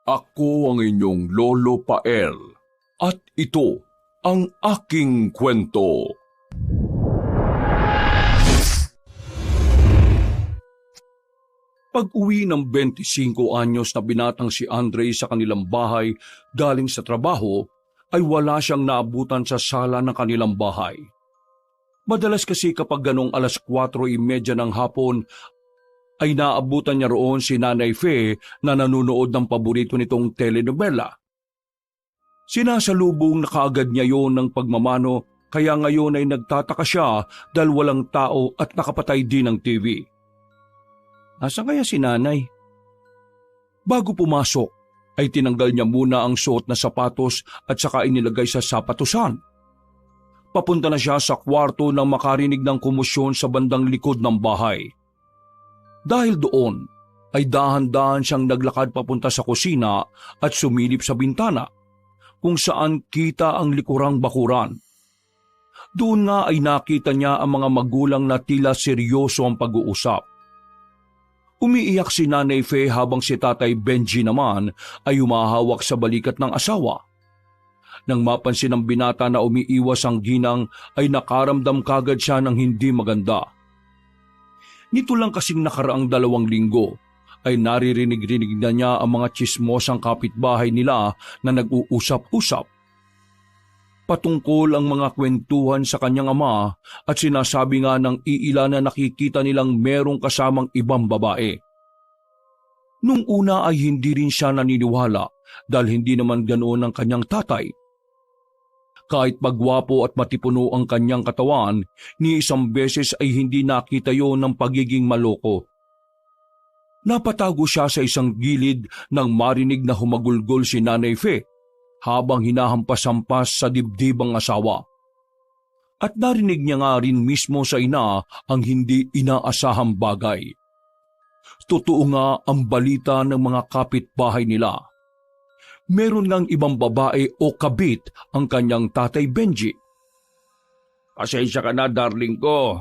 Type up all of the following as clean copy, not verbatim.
Ako ang inyong Lolo Pael at ito ang aking kwento. Pag-uwi ng 25 anyos na binatang si Andre sa kanilang bahay galing sa trabaho, ay wala siyang naabutan sa sala ng kanilang bahay. Madalas kasi kapag ganong 4:30 ng hapon, ay naabutan niya roon si Nanay Fe na nanonood ng paborito nitong telenovela. Sinasalubong na kaagad niya yon ng pagmamano, kaya ngayon ay nagtataka siya dahil walang tao at nakapatay din ang TV. Nasaan kaya si Nanay? Bago pumasok, ay tinanggal niya muna ang suot na sapatos at saka inilagay sa sapatusan. Papunta na siya sa kwarto nang makarinig ng komosyon sa bandang likod ng bahay. Dahil doon, ay dahan-dahan siyang naglakad papunta sa kusina at sumilip sa bintana, kung saan kita ang likurang bakuran. Doon nga ay nakita niya ang mga magulang na tila seryoso ang pag-uusap. Umiiyak si Nanay Fe habang si Tatay Benji naman ay humahawak sa balikat ng asawa. Nang mapansin ng binata na umiiwas ang ginang ay nakaramdam kagad siya ng hindi maganda. Nito lang kasing nakaraang 2 linggo ay naririnig-rinig na niya ang mga tsismosang kapitbahay nila na nag-uusap-usap. Patungkol ang mga kwentuhan sa kanyang ama at sinasabi nga ng iilan na nakikita nilang merong kasamang ibang babae. Nung una ay hindi rin siya naniniwala dahil hindi naman ganoon ang kanyang tatay. Kahit pagwapo at matipuno ang kanyang katawan, ni isang beses ay hindi nakita yon ng pagiging maloko. Napatago siya sa isang gilid nang marinig na humagulgol si Nanay Fe habang hinahampas-hampas sa dibdib ang asawa. At narinig niya nga rin mismo sa ina ang hindi inaasahang bagay. Totoo nga ang balita ng mga kapitbahay nila. Meron ngang ibang babae o kabit ang kanyang Tatay Benji. Pasensya ka na, darling ko.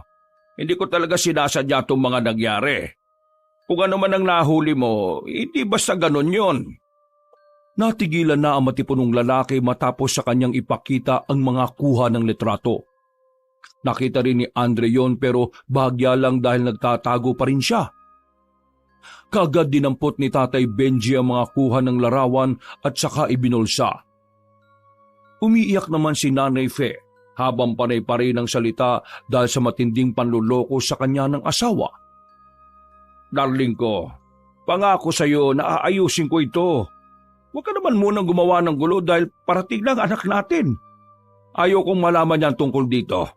Hindi ko talaga sinasadya itong mga nangyari. Kung ano man ang nahuli mo, hindi basta ganon yon. Natigilan na ang matipunong lalaki matapos sa kanyang ipakita ang mga kuha ng litrato. Nakita rin ni Andre yon pero bahagya lang dahil nagtatago pa rin siya. Kaagad dinampot ni Tatay Benji ang mga kuha ng larawan at saka ibinulsa. Umiiyak naman si Nanay Fe habang panay-panay ng salita dahil sa matinding panluloko sa kanya ng asawa. Darling ko, pangako sa iyo na aayusin ko ito. Huwag ka naman munang gumawa ng gulo dahil parating lang anak natin. Ayaw kong malaman yan tungkol dito.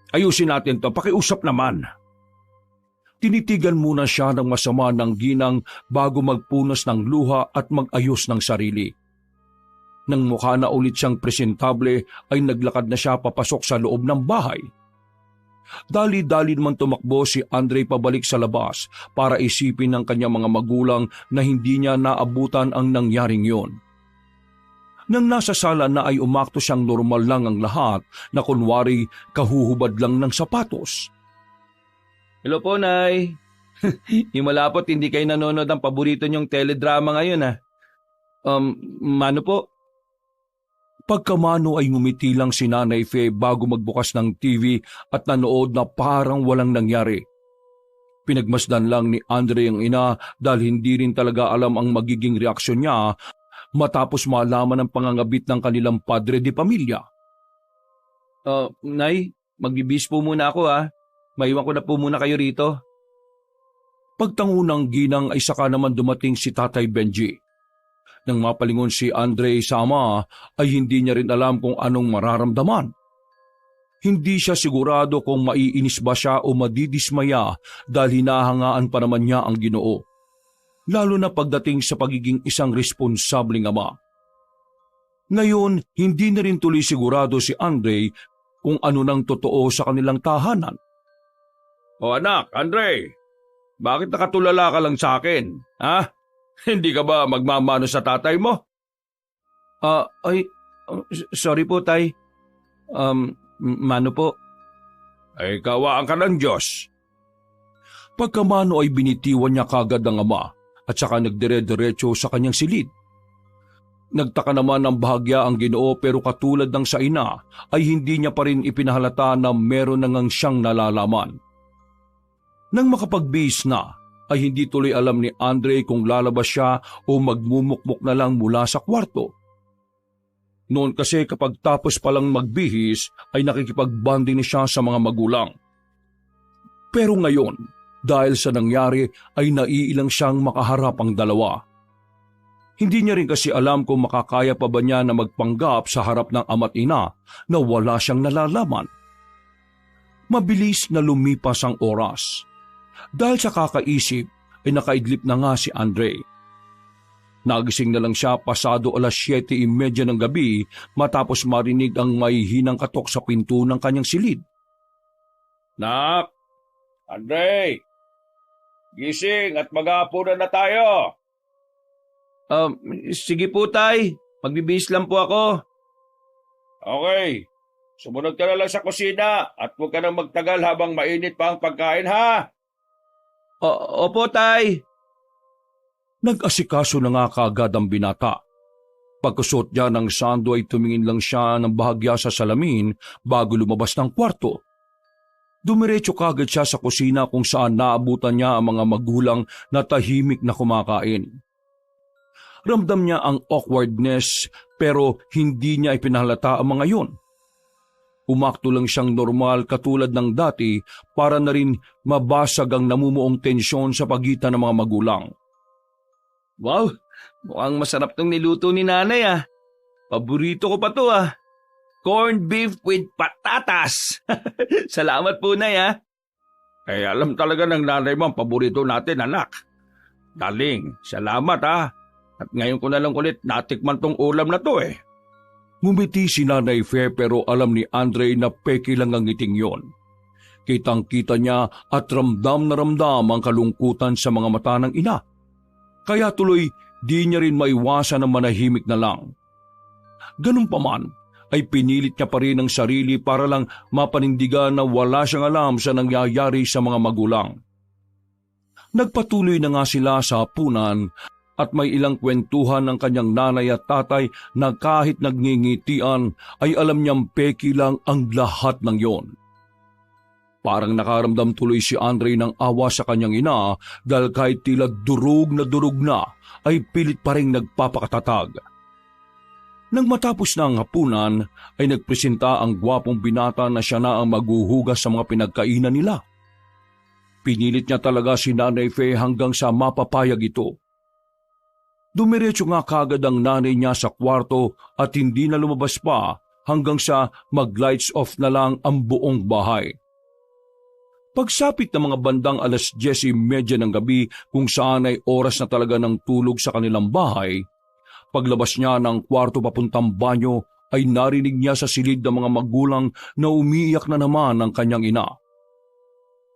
Ayusin natin to, pakiusap naman. Tinitigan muna siya ng masama ng ginang bago magpunas ng luha at mag-ayos ng sarili. Nang mukha na ulit siyang presentable ay naglakad na siya papasok sa loob ng bahay. Dali-dali naman tumakbo si Andre pabalik sa labas para isipin ng kanyang mga magulang na hindi niya naabutan ang nangyaring yon. Nang nasa sala na ay umakto siyang normal lang ang lahat na kunwari kahuhubad lang ng sapatos. Hello po, Nay. Himalapot, hindi kayo nanonood ng paborito niyong teledrama ngayon, ha? Mano po? Pagkamano ay ngumiti lang si Nanay Fe bago magbukas ng TV at nanood na parang walang nangyari. Pinagmasdan lang ni Andre ang ina dahil hindi rin talaga alam ang magiging reaksyon niya matapos malaman ang pangangabit ng kanilang padre de pamilya. Nay, magbibis po muna ako, ha? Maiwan ko na po muna kayo rito. Pagtangunang ginang ay saka naman dumating si Tatay Benji. Nang mapalingon si Andre sa ama ay hindi niya rin alam kung anong mararamdaman. Hindi siya sigurado kung maiinis ba siya o madidismaya dahil hinahangaan pa naman niya ang Ginoo. Lalo na pagdating sa pagiging isang responsableng ama. Ngayon, hindi na rin tuloy sigurado si Andre kung ano nang totoo sa kanilang tahanan. O anak, Andre, bakit nakatulala ka lang sa akin? Ha? Hindi ka ba magmamano sa tatay mo? Sorry po, Tay. Mano po? Ay kawaan ka ng Diyos. Pagkamano ay binitiwan niya kagad ng ama at saka nagdire-diretso sa kanyang silid. Nagtaka naman ng bahagya ang Ginoo pero katulad ng sa ina ay hindi niya pa rin ipinahalata na meron na ngang siyang nalalaman. Nang makapagbihis na, ay hindi tuloy alam ni Andre kung lalabas siya o magmumukmuk na lang mula sa kwarto. Noon kasi kapag tapos palang magbihis ay nakikipagbanding siya sa mga magulang. Pero ngayon, dahil sa nangyari ay naiilang siyang makaharap ang dalawa. Hindi niya rin kasi alam kung makakaya pa ba niya na magpanggap sa harap ng ama't ina na wala siyang nalalaman. Mabilis na lumipas ang oras. Dahil sa kakaisip ay nakaidlip na nga si Andre. Nagising na lang siya pasado 7:30 ng gabi matapos marinig ang may hinang katok sa pinto ng kanyang silid. Nak! Andre! Gising at mag-aapunan na tayo! Sige po, tay. Magbibihis lang po ako. Okay. Sumunod ka na lang sa kusina at huwag ka nang magtagal habang mainit pa ang pagkain, ha? Opo, tay. Nag-asikaso na nga kaagad ang binata. Pagkusot niya ng sando ay tumingin lang siya ng bahagya sa salamin bago lumabas ng kwarto. Dumiretso kagad siya sa kusina kung saan naabutan niya ang mga magulang na tahimik na kumakain. Ramdam niya ang awkwardness pero hindi niya ipinahalata ang mga yon. Umakto lang siyang normal katulad ng dati para na rin mabasag ang namumuong tensyon sa pagitan ng mga magulang. Wow, mukhang masarap tong niluto ni nanay, ah. Paborito ko pa to, ah. Corned beef with patatas. Salamat po, nay, ah. Alam talaga ng nanay mo ang paborito natin, anak. Daling, salamat, ah. At ngayon ko na lang ulit natikman tong ulam na to, eh. Ngumiti si Nanay Fe pero alam ni Andre na peke lang ang ngiting yon. Kitang-kita niya at ramdam na ramdam ang kalungkutan sa mga mata ng ina. Kaya tuloy di niya rin maiwasan na manahimik na lang. Ganun pa man, ay pinilit niya pa rin ang sarili para lang mapanindigan na wala siyang alam sa nangyayari sa mga magulang. Nagpatuloy na nga sila sa hapunan at may ilang kwentuhan ng kanyang nanay at tatay na kahit nagngingitian ay alam niyang peki lang ang lahat ng yon. Parang nakaramdam tuloy si Andre ng awa sa kanyang ina dahil kahit tila durog na ay pilit pa rin nagpapakatatag. Nang matapos na ang hapunan ay nagpresenta ang gwapong binata na siya na ang maghuhugas sa mga pinagkainan nila. Pinilit niya talaga si Nanay Fe hanggang sa mapapayag ito. Dumiretso nga kagad ang nanay niya sa kwarto at hindi na lumabas pa hanggang sa mag-lights off na lang ang buong bahay. Pagsapit ng mga bandang 10:30 ng gabi kung saan ay oras na talaga ng tulog sa kanilang bahay, paglabas niya ng kwarto papuntang banyo ay narinig niya sa silid ng mga magulang na umiiyak na naman ang kanyang ina.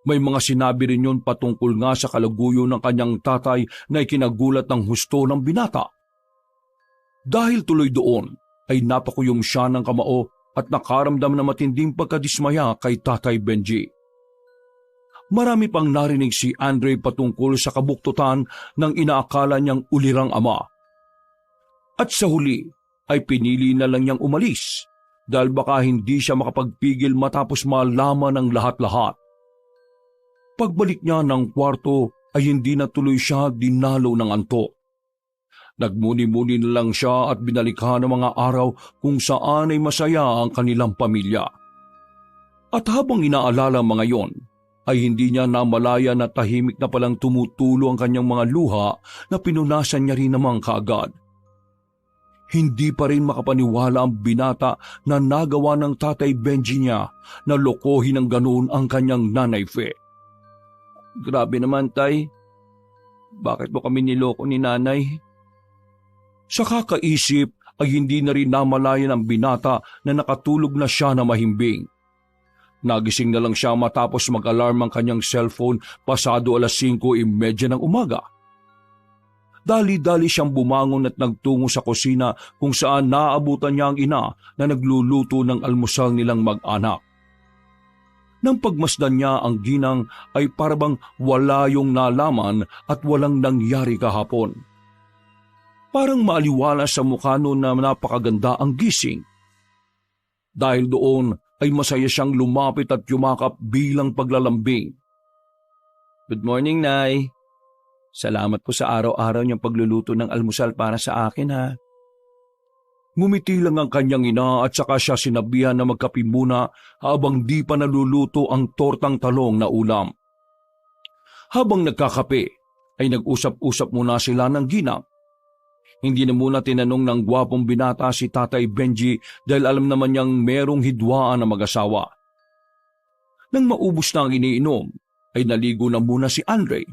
May mga sinabi rin yun patungkol nga sa kalaguyo ng kanyang tatay na ikinagulat ng husto ng binata. Dahil tuloy doon ay napakuyom siya ng kamao at nakaramdam na matinding pagkadismaya kay Tatay Benji. Marami pang narinig si Andre patungkol sa kabuktutan ng inaakala niyang ulirang ama. At sa huli ay pinili na lang niyang umalis dahil baka hindi siya makapagpigil matapos malaman ang lahat-lahat. Pagbalik niya ng kwarto ay hindi na tuloy siya dinalo ng antok. Nagmuni-muni na lang siya at binalikhan ng mga araw kung saan ay masaya ang kanilang pamilya. At habang inaalala mga yon, ay hindi niya namalaya na tahimik na palang tumutulo ang kanyang mga luha na pinunasan niya rin namang kaagad. Hindi pa rin makapaniwala ang binata na nagawa ng Tatay Benji niya na lokohin ng ganoon ang kanyang Nanay Fe. Grabe naman, tay. Bakit mo kami niloko ni nanay? Sa kakaisip ay hindi na rin namalaya ng binata na nakatulog na siya na mahimbing. Nagising na lang siya matapos mag-alarm ang kanyang cellphone pasado 5:30 ng umaga. Dali-dali siyang bumangon at nagtungo sa kusina kung saan naaabutan niya ang ina na nagluluto ng almusal nilang mag-anak. Nang pagmasdan niya ang ginang ay parabang wala yung nalaman at walang nangyari kahapon. Parang maaliwala sa mukha noon na napakaganda ang gising. Dahil doon ay masaya siyang lumapit at yumakap bilang paglalambing. Good morning, Nay. Salamat po sa araw-araw niyong pagluluto ng almusal para sa akin, ha. Ngumiti lang ang kanyang ina at saka siya sinabihan na magkape muna habang di pa naluluto ang tortang talong na ulam. Habang nagkakape, ay nag-usap-usap muna sila ng ginang. Hindi na muna tinanong ng gwapong binata si Tatay Benji dahil alam naman niyang merong hidwaan na mag-asawa. Nang maubos na ang iniinom, ay naligo na muna si Andre.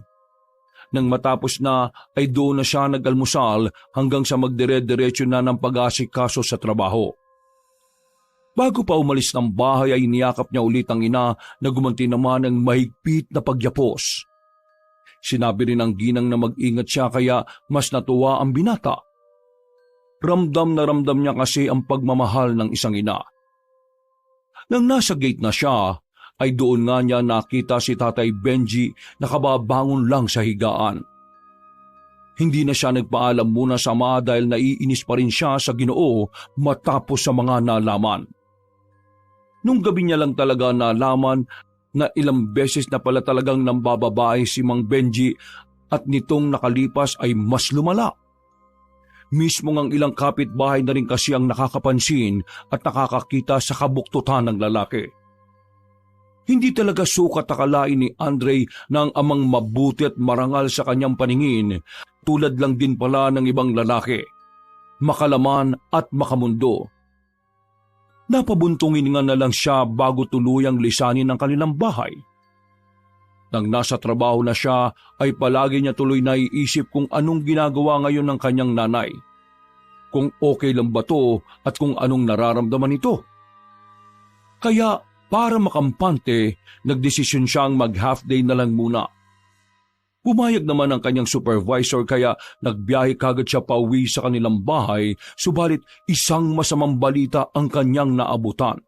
Nang matapos na ay doon na siya nag-almusal hanggang sa magdire-diretso na ng pag-asikaso sa trabaho. Bago pa umalis ng bahay ay niyakap niya ulit ang ina na gumanti naman ng mahigpit na pagyapos. Sinabi rin ng ginang na mag-ingat siya kaya mas natuwa ang binata. Ramdam na ramdam niya kasi ang pagmamahal ng isang ina. Nang nasa gate na siya, ay doon nga niya nakita si Tatay Benji na kababangon lang sa higaan. Hindi na siya nagpaalam muna sa ama dahil naiinis pa rin siya sa Ginoo matapos sa mga nalaman. Nung gabi niya lang talaga nalaman na ilang beses na pala talagang nambababae si Mang Benji at nitong nakalipas ay mas lumala. Mismo ang ilang kapitbahay na rin kasi ang nakakapansin at nakakakita sa kabuktutan ng lalaki. Hindi talaga sukat akalain ni Andre na ang amang mabuti at marangal sa kanyang paningin, tulad lang din pala ng ibang lalaki, makalaman at makamundo. Napabuntungin nga na lang siya bago tuluyang lisanin ang kanilang bahay. Nang nasa trabaho na siya ay palagi niya tuloy naiisip kung anong ginagawa ngayon ng kanyang nanay. Kung okay lang ba to at kung anong nararamdaman ito. Kaya para makampante, nagdesisyon siyang mag-half day na lang muna. Pumayag naman ang kanyang supervisor kaya nagbiyahe kagad siya pauwi sa kanilang bahay, subalit isang masamang balita ang kanyang naabutan.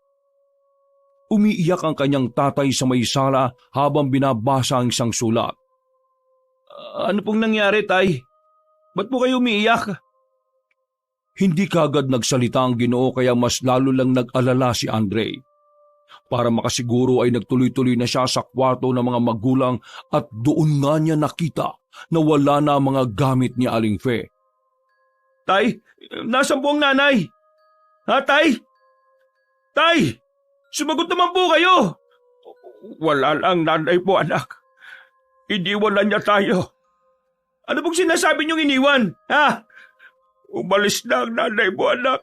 Umiiyak ang kanyang tatay sa may sala habang binabasa ang isang sulat. Ano pong nangyari, Tay? Ba't po kayo umiiyak? Hindi kagad nagsalita ang Ginoo kaya mas lalo lang nag-alala si Andre. Para makasiguro ay nagtuloy-tuloy na siya sa kwarto ng mga magulang at doon nga niya nakita na wala na ang mga gamit ni Aling Fe. Tay, nasan po ang nanay? Ha, Tay? Tay, sumagot naman po kayo. Wala lang nanay po, anak. Iniwan niya tayo. Ano pong sinasabi niyong iniwan, ha? Umalis na ang nanay mo, anak.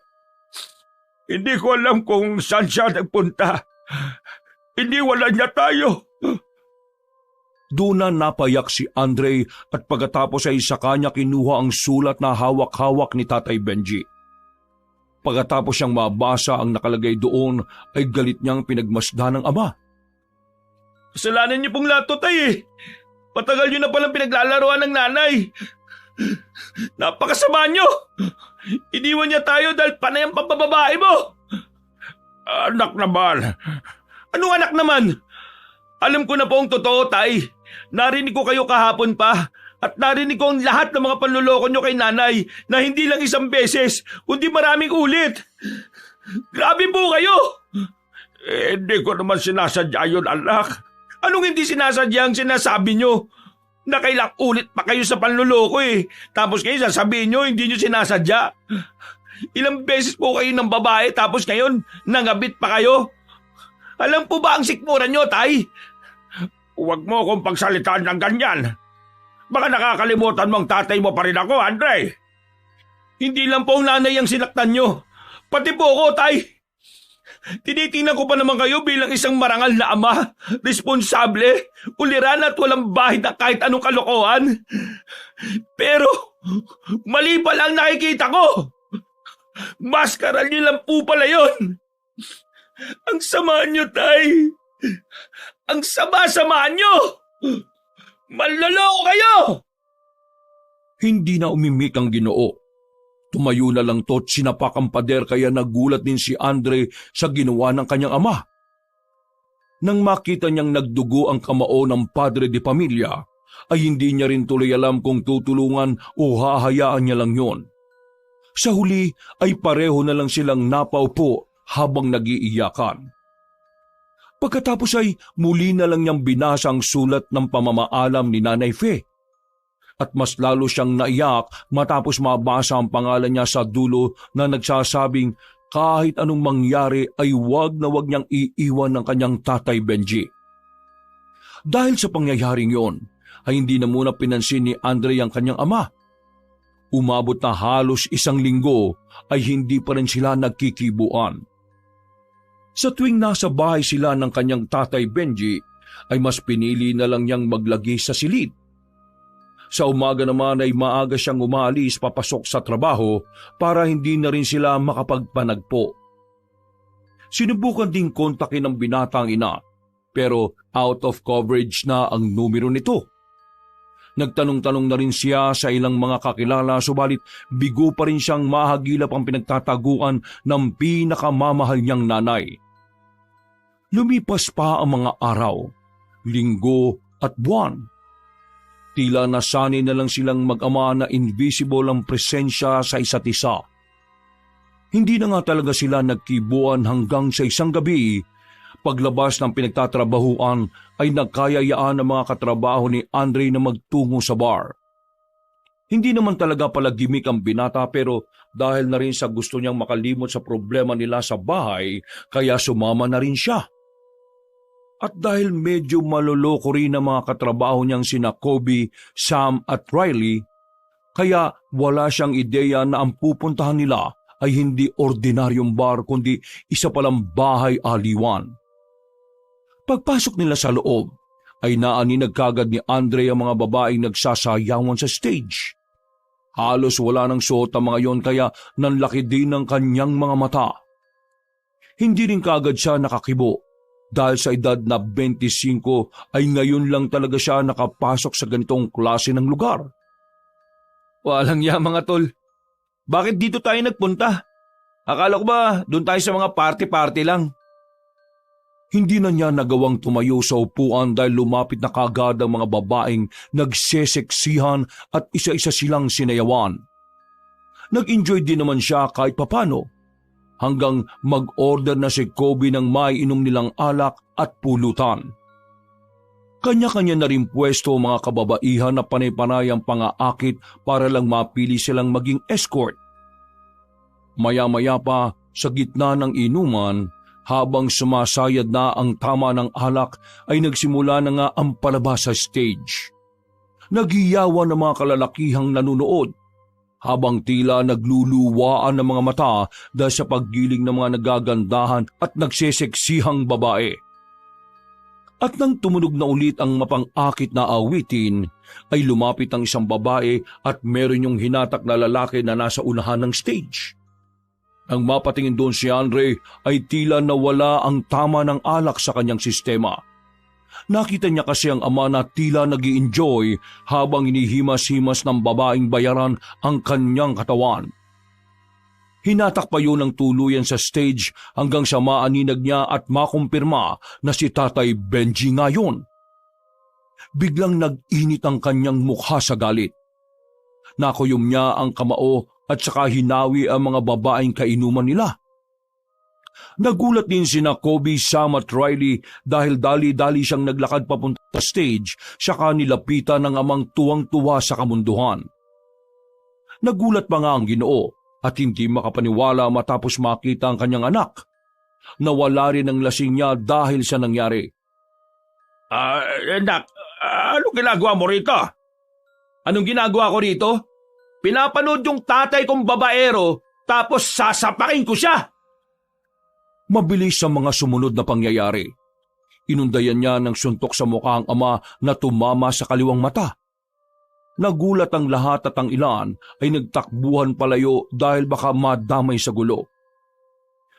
Hindi ko alam kung saan siya nagpunta. Iniwala niya tayo. Doon na napayak si Andre at pagkatapos ay sa kanya kinuha ang sulat na hawak-hawak ni Tatay Benji. Pagkatapos siyang mabasa ang nakalagay doon ay galit niyang pinagmasdan ng ama. Kasalanan niyo pong lahat to, Tay, eh. Patagal niyo na palang pinaglalaroan ng nanay. Napakasama niyo. Iniwan niya tayo dahil panay ang pambababae mo. Anak naman. Anong anak naman? Alam ko na po ang totoo, Tay. Narinig ko kayo kahapon pa at narinig ko ang lahat ng mga panluloko niyo kay nanay na hindi lang isang beses, kundi maraming ulit. Grabe po kayo. Hindi ko naman sinasadya yun, anak. Anong hindi sinasadya ang sinasabi niyo? Nakailang ulit pa kayo sa panluloko eh. Tapos kayo sasabihin niyo hindi niyo sinasadya. Ilang beses po kayo ng babae tapos ngayon nangabit pa kayo. Alam po ba ang sikmura niyo, Tay? Huwag mo akong pagsalitaan ng ganyan. Baka nakakalimutan mong tatay mo pa rin ako, Andre. Hindi lang po ang nanay ang sinaktan niyo. Pati po ako, Tay. Tinitingnan ko pa naman kayo bilang isang marangal na ama, responsable, uliran at walang bahid na kahit anong kalokohan. Pero mali pala ang nakikita ko. Maskara niyo lang po pala yun. Ang sama niyo, Tay. Ang sama-sama niyo. Manloloko kayo. Hindi na umimik ang Ginoo. Tumayo na lang to't sinapak ang pader kaya nagulat din si Andre sa ginawa ng kanyang ama. Nang makita niyang nagdugo ang kamao ng padre de pamilya, ay hindi niya rin tuloy alam kung tutulungan o hahayaan niya lang yon. Sa huli ay pareho na lang silang napaupo habang nag-iiyakan. Pagkatapos ay muli na lang niyang binasa ang sulat ng pamamaalam ni Nanay Fe. At mas lalo siyang naiyak matapos mabasa ang pangalan niya sa dulo na nagsasabing kahit anong mangyari ay wag na wag niyang iiwan ng kanyang Tatay Benji. Dahil sa pangyayaring yon, ay hindi na muna pinansin ni Andre ang kanyang ama. Umabot na halos 1 linggo ay hindi pa rin sila nagkikibuan. Sa tuwing nasa bahay sila ng kanyang Tatay Benji, ay mas pinili na lang niyang maglagi sa silid. Sa umaga naman ay maaga siyang umalis papasok sa trabaho para hindi na rin sila makapagpanagpo. Sinubukan ding kontakin ng binatang ina, pero out of coverage na ang numero nito. Nagtanong-tanong na rin siya sa ilang mga kakilala subalit bigo pa rin siyang mahagilap ang pinagtataguan ng pinakamamahal niyang nanay. Lumipas pa ang mga araw, linggo at buwan. Tila nasanay na lang silang mag-ama na invisible ang presensya sa isa't isa. Hindi na nga talaga sila nagkibuan hanggang sa isang gabi. Paglabas ng pinagtatrabahuan ay nagkayayaan ng mga katrabaho ni Andre na magtungo sa bar. Hindi naman talaga pala gimik ang binata pero dahil na rin sa gusto niyang makalimot sa problema nila sa bahay, kaya sumama na rin siya. At dahil medyo maloloko rin ang mga katrabaho niyang sina Kobe, Sam at Riley, kaya wala siyang ideya na ang pupuntahan nila ay hindi ordinaryong bar kundi isa palang bahay aliwan. Pagpasok nila sa loob, ay naaninag kagad ni Andre ang mga babaeng nagsasayawan sa stage. Halos wala nang suot ang mga yon kaya nanlaki din ang kanyang mga mata. Hindi rin kagad siya nakakibo dahil sa edad na 25 ay ngayon lang talaga siya nakapasok sa ganitong klase ng lugar. Walang ya mga tol. Bakit dito tayo nagpunta? Akala ko ba doon tayo sa mga party-party lang? Hindi na niya nagawang tumayo sa upuan dahil lumapit na kagad ang mga babaeng nagseseksihan at isa-isa silang sinayawan. Nag-enjoy din naman siya kahit papano, hanggang mag-order na si Kobe ng maiinom nilang alak at pulutan. Kanya-kanya na rin pwesto mga kababaihan na panay-panay ang pangaakit para lang mapili silang maging escort. Maya-maya pa sa gitna ng inuman, habang sumasayad na ang tama ng alak ay nagsimula na nga ang palabas sa stage. Naghiyawan ng mga kalalakihang nanunood, habang tila nagluluwaan ng mga mata dahil sa paggiling ng mga nagagandahan at nagseseksihang babae. At nang tumunog na ulit ang mapang-akit na awitin, ay lumapit ang isang babae at meron yung hinatak na lalaki na nasa unahan ng stage. Nang mapatingin doon si Andre ay tila nawala ang tama ng alak sa kanyang sistema. Nakita niya kasi ang ama na tila nag-i-enjoy habang inihimas-himas ng babaeng bayaran ang kanyang katawan. Hinatak pa yun ng tuluyan sa stage hanggang sa maaninag niya at makumpirma na si Tatay Benji ngayon. Biglang nag-init ang kanyang mukha sa galit. Nakuyom niya ang kamao at saka hinawi ang mga babaeng kainuman nila. Nagulat din sina Kobe, Sam at Riley dahil dali-dali siyang naglakad papunta sa stage saka nilapitan ng amang tuwang-tuwa sa kamunduhan. Nagulat pa nga ang Ginoo at hindi makapaniwala matapos makita ang kanyang anak. Nawala rin ang lasing niya dahil sa nangyari. Anak, anong ginagawa mo rito? Anong ginagawa ko rito? Pinapanood yung tatay kong babaero tapos sasapakin ko siya. Mabilis ang mga sumunod na pangyayari. Inundayan niya ng suntok sa mukha ang ama na tumama sa kaliwang mata. Nagulat ang lahat at ang ilan ay nagtakbuhan palayo dahil baka madamay sa gulo.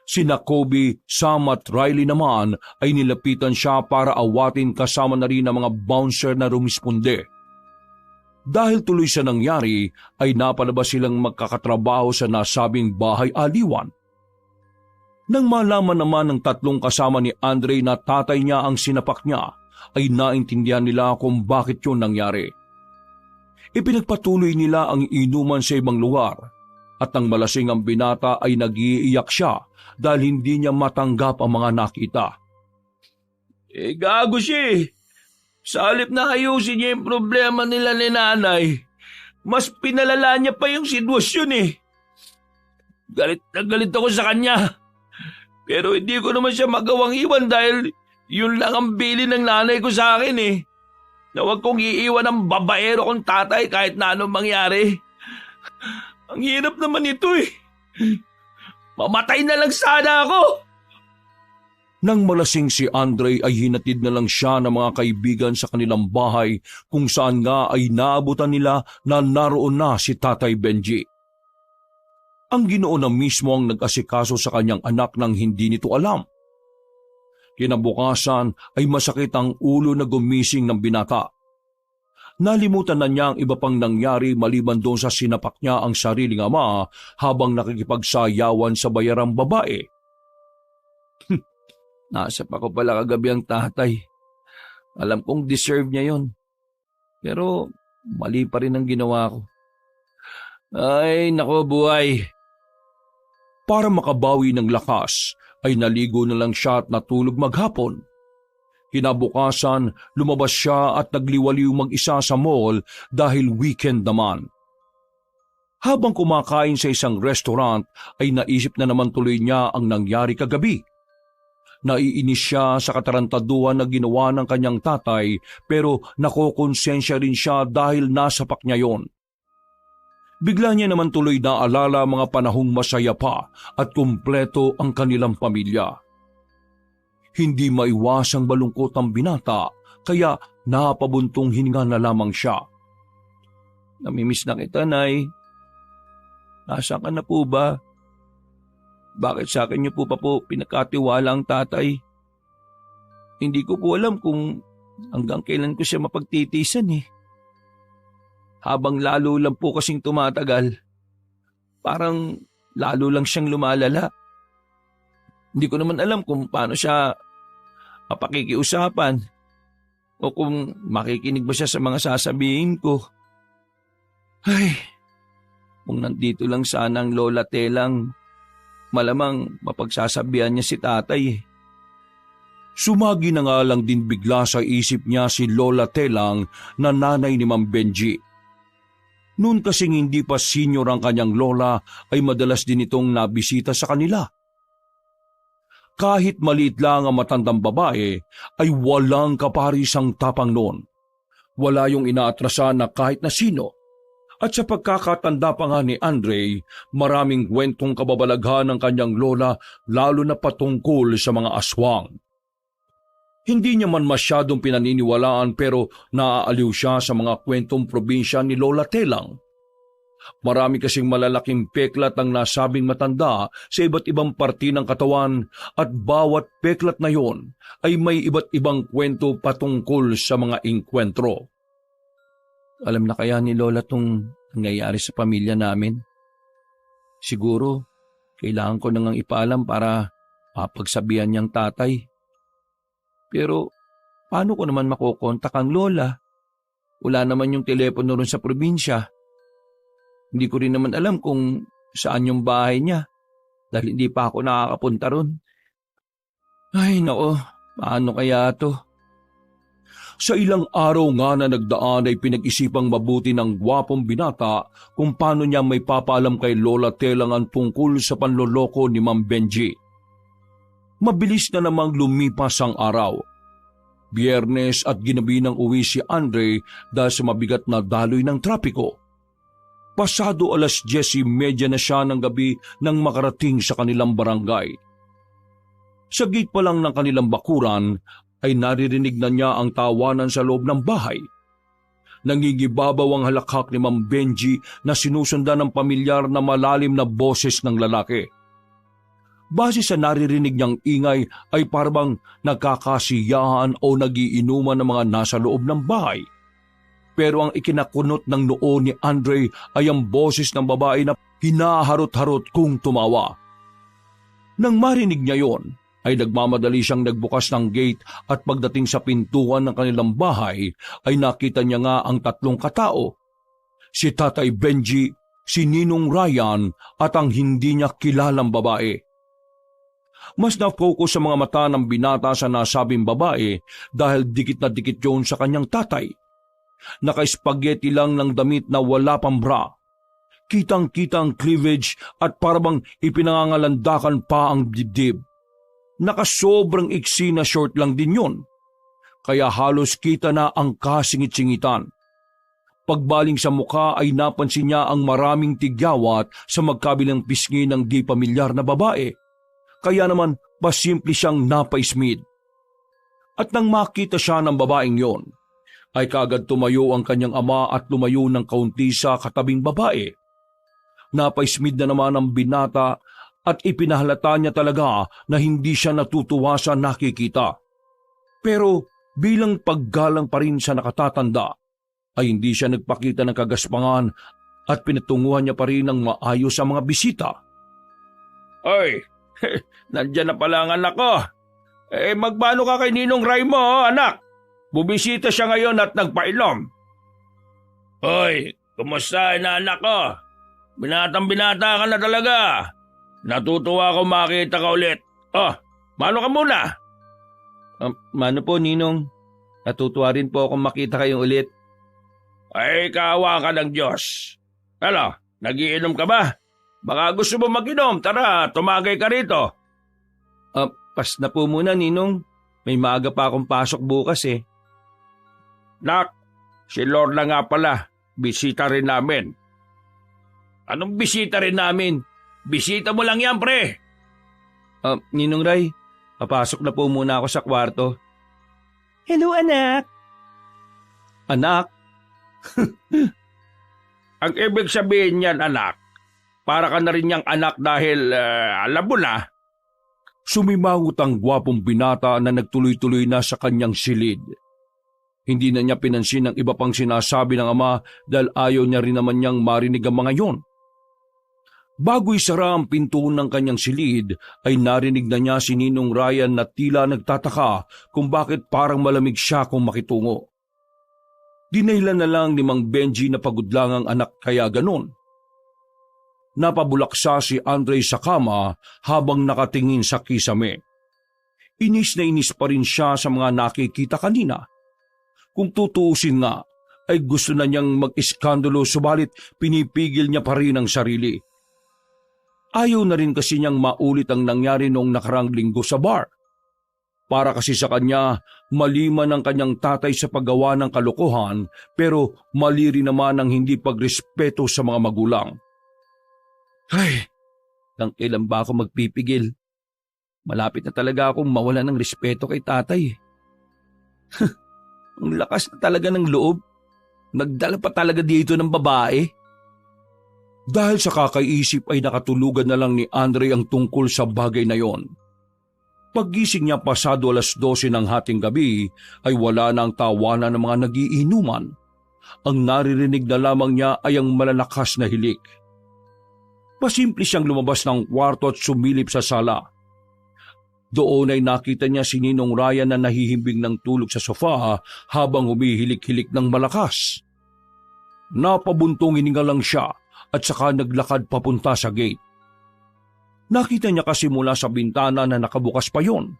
Sina Kobe, Sam at Riley naman ay nilapitan siya para awatin kasama na rin ang mga bouncer na rumisponde. Dahil tuloy sa nangyari ay napalabas silang magkakatrabaho sa nasabing bahay aliwan. Nang malaman naman ng tatlong kasama ni Andre na tatay niya ang sinapak niya, ay naintindihan nila kung bakit yun nangyari. Ipinagpatuloy nila ang inuman sa ibang lugar, at nang malasing ang binata ay nag-iiyak siya dahil hindi niya matanggap ang mga nakita. Gago siya eh. Sa halip na ayusin niya yung problema nila ni nanay, mas pinalala niya pa yung sitwasyon eh. Galit na galit ako sa kanya. Pero hindi ko naman siya magawang iwan dahil yun lang ang bili ng nanay ko sa akin eh. Na huwag kong iiwan ng babaero kong tatay kahit na anong mangyari. Ang hirap naman ito eh. Mamatay na lang sana ako. Nang malasing si Andre ay hinatid na lang siya ng mga kaibigan sa kanilang bahay kung saan nga ay naabutan nila na naroon na si Tatay Benji. Ang Ginoo na mismo ang nag-asikaso sa kanyang anak nang hindi nito alam. Kinabukasan ay masakit ang ulo na gumising ng binata. Nalimutan na niya ang iba pang nangyari maliban doon sa sinapak niya ang sariling ama habang nakikipagsayawan sa bayarang babae. Nasa pa ko pala kagabi ang tatay. Alam kong deserve niya yon. Pero mali pa rin ang ginawa ko. Ay, nako buhay. Para makabawi ng lakas, ay naligo na lang siya at natulog maghapon. Kinabukasan, lumabas siya at nagliwaliw mag-isa sa mall dahil weekend naman. Habang kumakain sa isang restaurant, ay naisip na naman tuloy niya ang nangyari kagabi. Naiinis siya sa katarantaduhan na ginawa ng kanyang tatay pero nakokonsensya rin siya dahil nasapak niya yon. Bigla niya naman tuloy naalala mga panahong masaya pa at kumpleto ang kanilang pamilya. Hindi maiwasang balungkot ang binata kaya napabuntong hininga na lamang siya. Namimiss na kita, Nay. Nasaan ka na po ba? Bakit sa akin niyo po pa po pinakatiwala ang tatay? Hindi ko po alam kung hanggang kailan ko siya mapagtitisan eh. Habang lalo lang po kasing tumatagal, parang lalo lang siyang lumalala. Hindi ko naman alam kung paano siya mapakikiusapan o kung makikinig ba siya sa mga sasabihin ko. Ay, kung nandito lang sana ang Lola Telang, malamang mapagsasabihan niya si tatay eh. Sumagi na nga lang din bigla sa isip niya si Lola Telang na nanay ni Ma'am Benji. Noon kasing hindi pa senior ang kanyang lola ay madalas din itong nabisita sa kanila. Kahit maliit lang ang matandang babae ay walang kaparisang tapang noon. Wala yung inaatrasan na kahit na sino. At sa pagkakatanda pa nga ni Andre, maraming kwentong kababalaghan ng kanyang lola lalo na patungkol sa mga aswang. Hindi niya man masyadong pinaniniwalaan pero naaaliw siya sa mga kwentong probinsya ni Lola Telang. Marami kasing malalaking peklat ang nasabing matanda sa iba't ibang parte ng katawan at bawat peklat na yon ay may iba't ibang kwento patungkol sa mga inkwentro. Alam na kaya ni Lola tong nangyayari sa pamilya namin? Siguro, kailangan ko nang ipaalam para mapagsabihan niyang tatay. Pero, paano ko naman makokontak ang lola? Wala naman yung telepono ron sa probinsya. Hindi ko rin naman alam kung saan yung bahay niya dahil hindi pa ako nakakapunta ron. Ay, nako, paano kaya to? Sa ilang araw nga na nagdaan ay pinag-isipang mabuti ng gwapong binata kung paano niya may papaalam kay Lola Telang ang tungkol sa panloloko ni Ma'am Benji. Mabilis na namang lumipas ang araw. Biyernes at ginabi ng uwi si Andre dahil sa mabigat na daloy ng trapiko. Pasado 10:30 na siya ng gabi nang makarating sa kanilang barangay. Sa gate pa lang ng kanilang bakuran ay naririnig na niya ang tawanan sa loob ng bahay. Nangingibabaw ang halakhak ni Ma'am Benji na sinusundan ng pamilyar na malalim na boses ng lalaki. Base sa naririnig niyang ingay ay parang nagkakasiyahan o nagiinuman ng mga nasa loob ng bahay. Pero ang ikinakunot ng noo ni Andre ay ang boses ng babae na hinaharot-harot kung tumawa. Nang marinig niya yon, ay nagmamadali siyang nagbukas ng gate at pagdating sa pintuan ng kanilang bahay ay nakita niya nga ang tatlong katao. Si Tatay Benji, si Ninong Ryan at ang hindi niya kilalang babae. Mas na-focus sa mga mata ng binata sa nasabing babae dahil dikit na dikit yun sa kanyang tatay. Naka-spaghetti lang ng damit na wala pang bra. Kitang-kita ang cleavage at parabang ipinangangalandakan pa ang dibdib. Nakasobrang iksi na short lang din yun. Kaya halos kita na ang kasingit-singitan. Pagbaling sa mukha ay napansin niya ang maraming tigyawat sa magkabilang pisngi ng di pamilyar na babae. Kaya naman pasimple siyang napaismid. At nang makita siya ng babaeng yon, ay kaagad tumayo ang kanyang ama at lumayo ng kaunti sa katabing babae. Napaismid na naman ang binata at ipinahalata niya talaga na hindi siya natutuwa sa nakikita. Pero bilang paggalang pa rin sa nakatatanda, ay hindi siya nagpakita ng kagaspangan at pinatunguhan niya pa rin ng maayos sa mga bisita. Oy, nandyan na pala ang anak ko. Magpano ka kay Ninong Ray mo, anak? Bubisita siya ngayon at nagpainom. Oy, kumusta na anak ko? Binatang-binata ka na talaga. Natutuwa ako makita ka ulit. Mano ka muna? Mano po, Ninong? Natutuwa rin po akong makita kayong ulit. Ay, kaawa ka ng Diyos. Ano, nagiinom ka ba? Baka gusto mo mag-inom. Tara, tumagay ka rito. Pas na po muna, Ninong. May maaga pa akong pasok bukas eh. Nak, si Lorna nga pala. Bisita rin namin. Anong bisita rin namin? Bisita mo lang yan, pre. Ninong Ray, papasok na po muna ako sa kwarto. Hello, anak. Anak? Ang ibig sabihin niyan, anak, para ka na rin niyang anak dahil alam mo na. Sumimangot ang gwapong binata na nagtuloy-tuloy na sa kanyang silid. Hindi na niya pinansin ang iba pang sinasabi ng ama dahil ayaw niya rin naman niyang marinig ang mga yon. Bago isara ang pinto ng kanyang silid, ay narinig na niya si Ninong Ryan na tila nagtataka kung bakit parang malamig siya kung makitungo. Dinahilan na lang ni Mang Benji na pagod lang ang anak kaya ganon. Napabulaksa si Andre sa kama habang nakatingin sa kisame. Inis na inis pa rin siya sa mga nakikita kanina. Kung tutuusin nga, ay gusto na niyang mag-iskandalo subalit pinipigil niya pa rin ang sarili. Ayaw na rin kasi niyang maulit ang nangyari noong nakarang linggo sa bar. Para kasi sa kanya, mali man ang kanyang tatay sa paggawa ng kalokohan, pero mali rin naman ang hindi pagrespeto sa mga magulang. Ay, nang kailan ba ako magpipigil? Malapit na talaga akong mawala ng respeto kay tatay. Ang lakas na talaga ng loob. Nagdala pa talaga dito ng babae. Dahil sa kakaisip ay nakatulugan na lang ni Andre ang tungkol sa bagay na yon. Paggising niya pasado 12:00 ng hating gabi ay wala na ang tawanan ng mga nagiinuman. Ang naririnig na lamang niya ay ang malalakas na hilik. Pasimple siyang lumabas ng kwarto at sumilip sa sala. Doon ay nakita niya si Ninong Ryan na nahihimbing ng tulog sa sofa habang humihilik-hilik ng malakas. Napabuntong hininga lang siya at saka naglakad papunta sa gate. Nakita niya kasi mula sa bintana na nakabukas pa yon.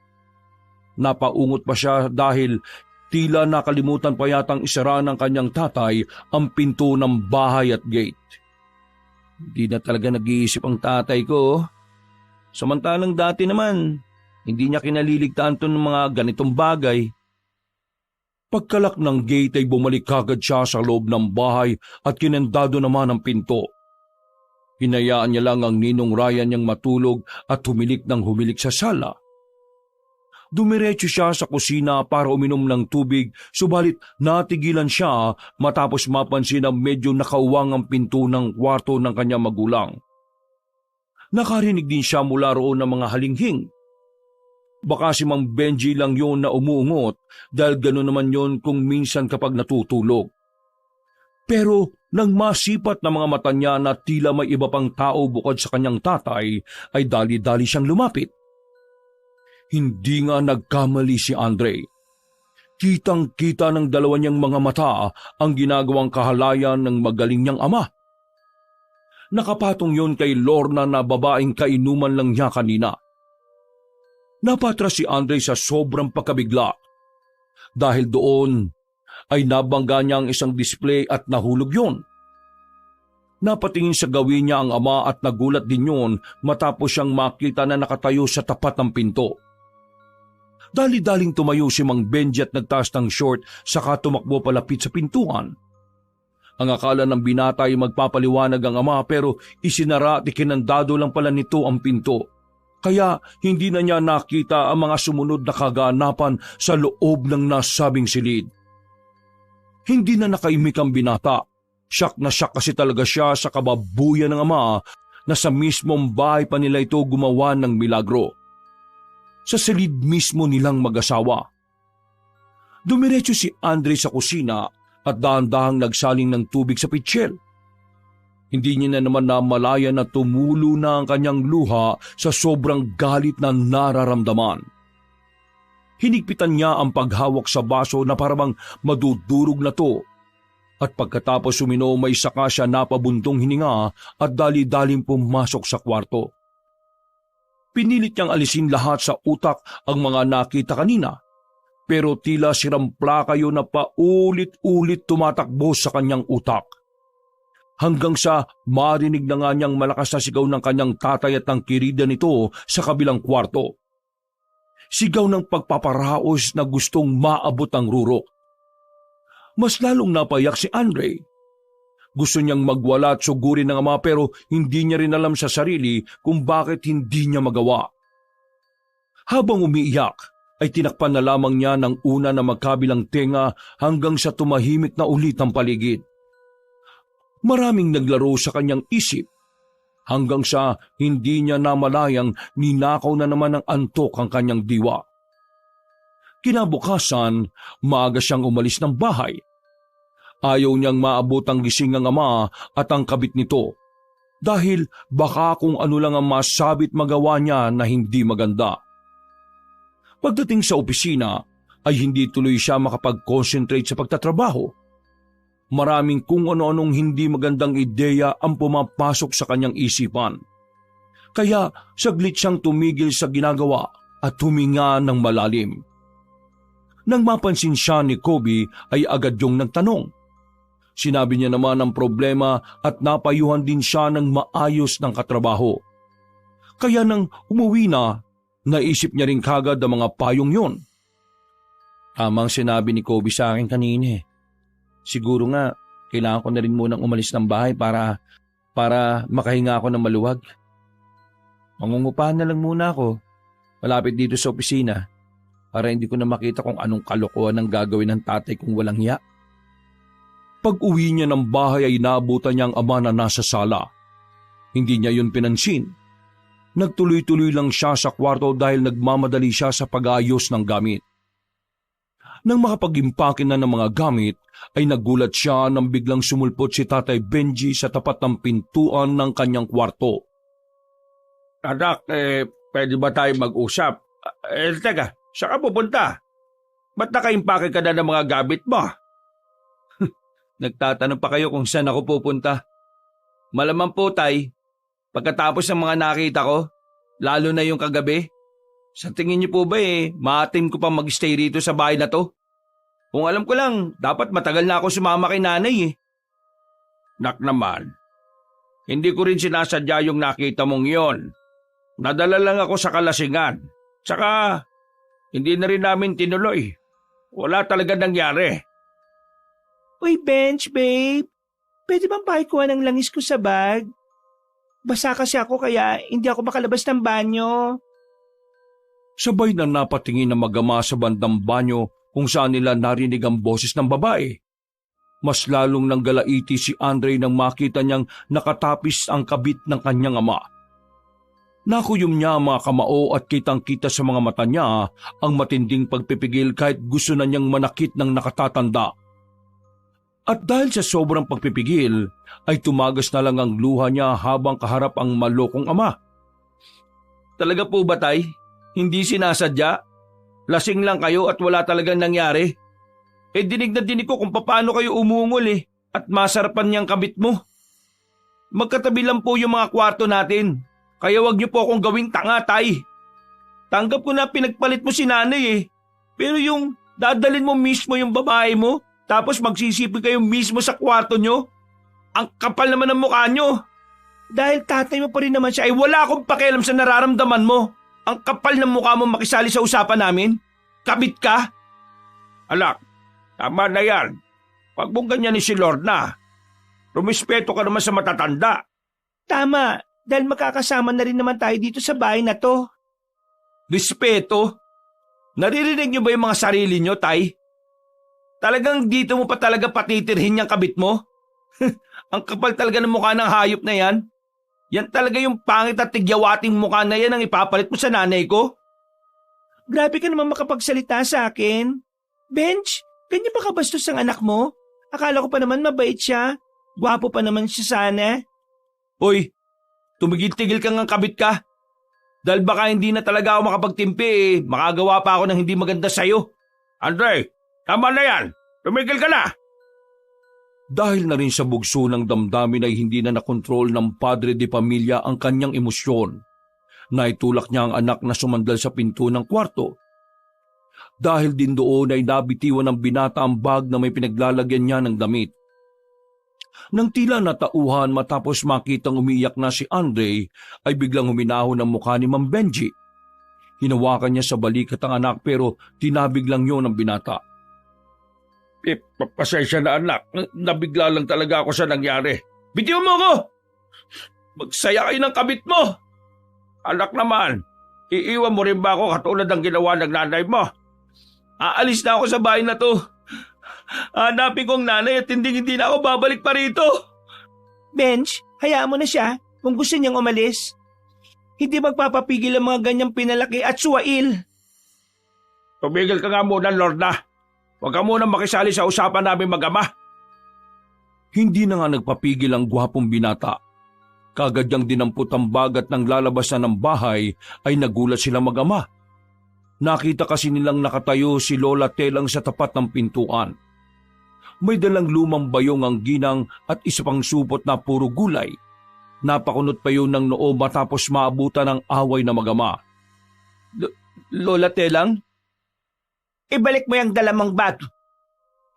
Napaungot pa siya dahil tila nakalimutan pa yatang isara ng kanyang tatay ang pinto ng bahay at gate. Hindi na talaga nag-iisip ang tatay ko. Samantalang dati naman, hindi niya kinaliligtaan to ng mga ganitong bagay. Pagkalak ng gate ay bumalik kagad siya sa loob ng bahay at kinandado naman ang pinto. Hinayaan niya lang ang Ninong Ryan niyang matulog at humilik ng humilik sa sala. Dumiretso siya sa kusina para uminom ng tubig, subalit natigilan siya matapos mapansin na medyo nakauwang ang pinto ng kwarto ng kanyang magulang. Nakarinig din siya mula roon ng mga halinghing. Baka si Mang Benji lang yon na umuungot dahil gano'n naman yon kung minsan kapag natutulog. Pero nang masipat na mga mata niya na tila may iba pang tao bukod sa kanyang tatay, ay dali-dali siyang lumapit. Hindi nga nagkamali si Andre. Kitang-kita ng dalawa niyang mga mata ang ginagawang kahalayan ng magaling niyang ama. Nakapatong yon kay Lorna na babaeng kainuman lang niya kanina. Napatras si Andre sa sobrang pagkabigla. Dahil doon ay nabangga niya ang isang display at nahulog yon. Napatingin sa gawin niya ang ama at nagulat din yon matapos siyang makita na nakatayo sa tapat ng pinto. Dali-daling tumayo si Mang Benji at nagtaas ng short saka tumakbo palapit sa pintuan. Ang akala ng binata ay magpapaliwanag ang ama pero isinara at ikinandado lang pala nito ang pinto. Kaya hindi na niya nakita ang mga sumunod na kaganapan sa loob ng nasabing silid. Hindi na nakaimik ang binata. Siyak na siyak kasi talaga siya sa kababuyan ng ama na sa mismong bahay pa nila ito gumawa ng milagro. Sa silid mismo nilang mag-asawa. Dumiretso si Andre sa kusina at dahan-dahang nagsaling ng tubig sa pitsil. Hindi niya na naman namalayan na tumulo na ang kanyang luha sa sobrang galit na nararamdaman. Hinigpitan niya ang paghawak sa baso na parang madudurog na to. At pagkatapos uminom ay saka siya napabuntong hininga at dali-daling pumasok sa kwarto. Pinilit niyang alisin lahat sa utak ang mga nakita kanina. Pero tila sirampla kayo na paulit-ulit tumatakbo sa kanyang utak. Hanggang sa marinig na nga niyang malakas na sigaw ng kanyang tatay at ng kirida nito sa kabilang kwarto. Sigaw ng pagpaparaos na gustong maabot ang rurok. Mas lalong napayak si Andre. Gusto niyang magwala at sugurin ng ama pero hindi niya rin alam sa sarili kung bakit hindi niya magawa. Habang umiiyak, ay tinakpan na lamang niya ng una na magkabilang tenga hanggang sa tumahimik na ulit ang paligid. Maraming naglaro sa kanyang isip hanggang sa hindi niya namalayang ninakaw na naman ng antok ang kanyang diwa. Kinabukasan, maaga siyang umalis ng bahay. Ayaw niyang maabot ang gising ng ama at ang kabit nito dahil baka kung ano lang ang masabit magawa niya na hindi maganda. Pagdating sa opisina ay hindi tuloy siya makapag-concentrate sa pagtatrabaho. Maraming kung ano-anong hindi magandang ideya ang pumapasok sa kanyang isipan. Kaya saglit siyang tumigil sa ginagawa at huminga ng malalim. Nang mapansin siya ni Kobe ay agad yung nagtanong. Sinabi niya naman ang problema at napayuhan din siya ng maayos ng katrabaho. Kaya nang umuwi na, naisip niya rin kagad ang mga payong yon. Tamang sinabi ni Kobe sa akin kanina. Siguro nga, kailangan ko na rin munang umalis ng bahay para makahinga ako ng maluwag. Mangungupahan na lang muna ako, malapit dito sa opisina, para hindi ko na makita kung anong kalokohan ang gagawin ng tatay kung walang hiya. Pag-uwi niya ng bahay ay naabutan niya ang ama na nasa sala. Hindi niya yun pinansin. Nagtuloy-tuloy lang siya sa kwarto dahil nagmamadali siya sa pag-aayos ng gamit. Nang makapag-impake na ng mga gamit, ay nagulat siya nang biglang sumulpot si Tatay Benji sa tapat ng pintuan ng kanyang kwarto. Anak, pwede ba tayo mag-usap? Teka, saan ka pupunta? Ba't nakaimpake ka na ng mga gamit mo? Nagtatanong pa kayo kung saan ako pupunta. Malamang po, Tay, pagkatapos ng mga nakita ko, lalo na yung kagabi, sa tingin niyo po ba maatim ko pa mag-stay rito sa bahay na to? Kung alam ko lang, dapat matagal na ako sumama kay nanay. Nak naman, hindi ko rin sinasadya yung nakita mong yon. Nadala lang ako sa kalasingan. Tsaka, hindi na rin namin tinuloy. Wala talaga nangyari. Uy, Bench, babe. Pwede bang pakikuha ng langis ko sa bag? Basa kasi ako kaya hindi ako makalabas ng banyo. Sabay na napatingin ng mag-ama sa bandang banyo kung saan nila narinig ang boses ng babae. Mas lalong nanggalaiti si Andre nang makita niyang nakatapis ang kabit ng kanyang ama. Nakuyom niya ang mga kamao at kitang-kita sa mga mata niya ang matinding pagpipigil kahit gusto na niyang manakit ng nakatatanda. At dahil sa sobrang pagpipigil, ay tumagas na lang ang luha niya habang kaharap ang malokong ama. Talaga po ba, Tay? Hindi sinasadya? Lasing lang kayo at wala talagang nangyari? Dinig na dinig ko kung paano kayo umungol at masarapan niyang kabit mo. Magkatabi lang po yung mga kwarto natin. Kaya wag niyo po akong gawing tanga, Tay. Tanggap ko na pinagpalit mo si nanay eh. Pero yung dadalin mo mismo yung babae mo, tapos magsisipin kayo mismo sa kwarto nyo, ang kapal naman ng mukha nyo. Dahil tatay mo pa rin naman siya, Ay wala akong pakialam sa nararamdaman mo. Ang kapal ng mukha mo makisali sa usapan namin. Kabit ka. Alak, tama na yan. Pag mong ganyan ni si Lorna, rumispeto ka naman sa matatanda. tama, dahil makakasama na rin naman tayo dito sa bahay na to. Respeto? Naririnig niyo ba yung mga sarili niyo, Tay? Talagang dito mo pa talaga patitirhin yung kabit mo? Ang kapal talaga ng mukha ng hayop na yan. Yan talaga yung pangit at tigyawating mukha na yan ang ipapalit mo sa nanay ko? Grabe ka naman makapagsalita sa akin. Bench, ganyan ba kabastos ang anak mo? Akala ko pa naman mabait siya. Gwapo pa naman siya sana. Hoy, tumigil-tigil kang ang kabit ka. Dahil baka hindi na talaga ako makapagtimpi makagawa pa ako ng hindi maganda sa'yo. Andre, tama na yan. Tumigil ka na. Dahil na rin sa bugso ng damdamin ay hindi na nakontrol ng padre de pamilya ang kanyang emosyon. Naitulak niya ang anak na sumandal sa pinto ng kwarto. Dahil din doon ay nabitiwan ng binata ang bag na may pinaglalagyan niya ng damit. Nang tila natauhan matapos makitang umiiyak na si Andre, ay biglang huminahon ang mukha ni Mang Benji. Hinawakan niya sa balikat ang anak pero tinabig lang yun ng binata. Pasensya na anak, nabigla lang talaga ako sa nangyari. Bitiwan mo ko! Magsaya kayo ng kabit mo! Anak naman, iiwan mo rin ba ako katulad ng ginawa ng nanay mo? Aalis na ako sa bahay na to. Hanapin kong nanay at hindi na ako babalik pa rito. Bench, hayaan mo na siya kung gusto niyang umalis. Hindi magpapapigil ang mga ganyang pinalaki at suwail. Tumigil ka nga muna, Lorna. Huwag ka muna makisali sa usapan namin mag-ama. Hindi na nga nagpapigil ang gwapong binata. Kagad niyang dinampot ang bag at nang lalabas na ng bahay ay nagulat sila mag-ama. Nakita kasi nilang nakatayo si Lola Telang sa tapat ng pintuan. May dalang lumang bayong ang ginang at isa pang supot na puro gulay. Napakunot pa yun ng noo matapos maabutan ng away na mag-ama. Lola Telang? Ibalik mo yung dalamang bag.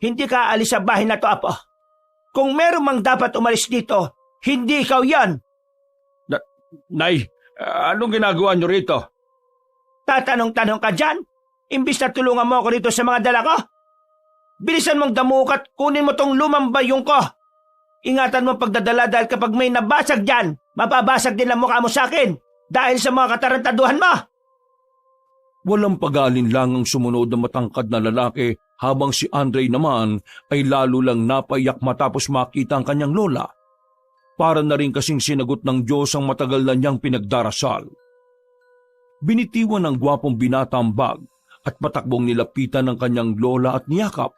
Hindi ka aalis sa bahay na to, Apo. Kung meron mang dapat umalis dito, hindi ikaw yan. Nay, anong ginagawa niyo rito? Tatanong-tanong ka dyan? Imbis na tulungan mo ako rito sa mga dala ko? Bilisan mong damukat, kunin mo tong lumang bayong ko. Ingatan mo pagdadala dahil kapag may nabasag dyan, mapabasag din ang mukha mo sa akin dahil sa mga katarantaduhan mo. Walang pag-aalinlang ang sumunod na matangkad na lalaki habang si Andre naman ay lalo lang napaiyak matapos makita ang kanyang lola. Para na rin kasing sinagot ng Diyos ang matagal na niyang pinagdarasal. Binitiwan ng gwapong binata ang bag at patakbong nilapitan ng kanyang lola at niyakap.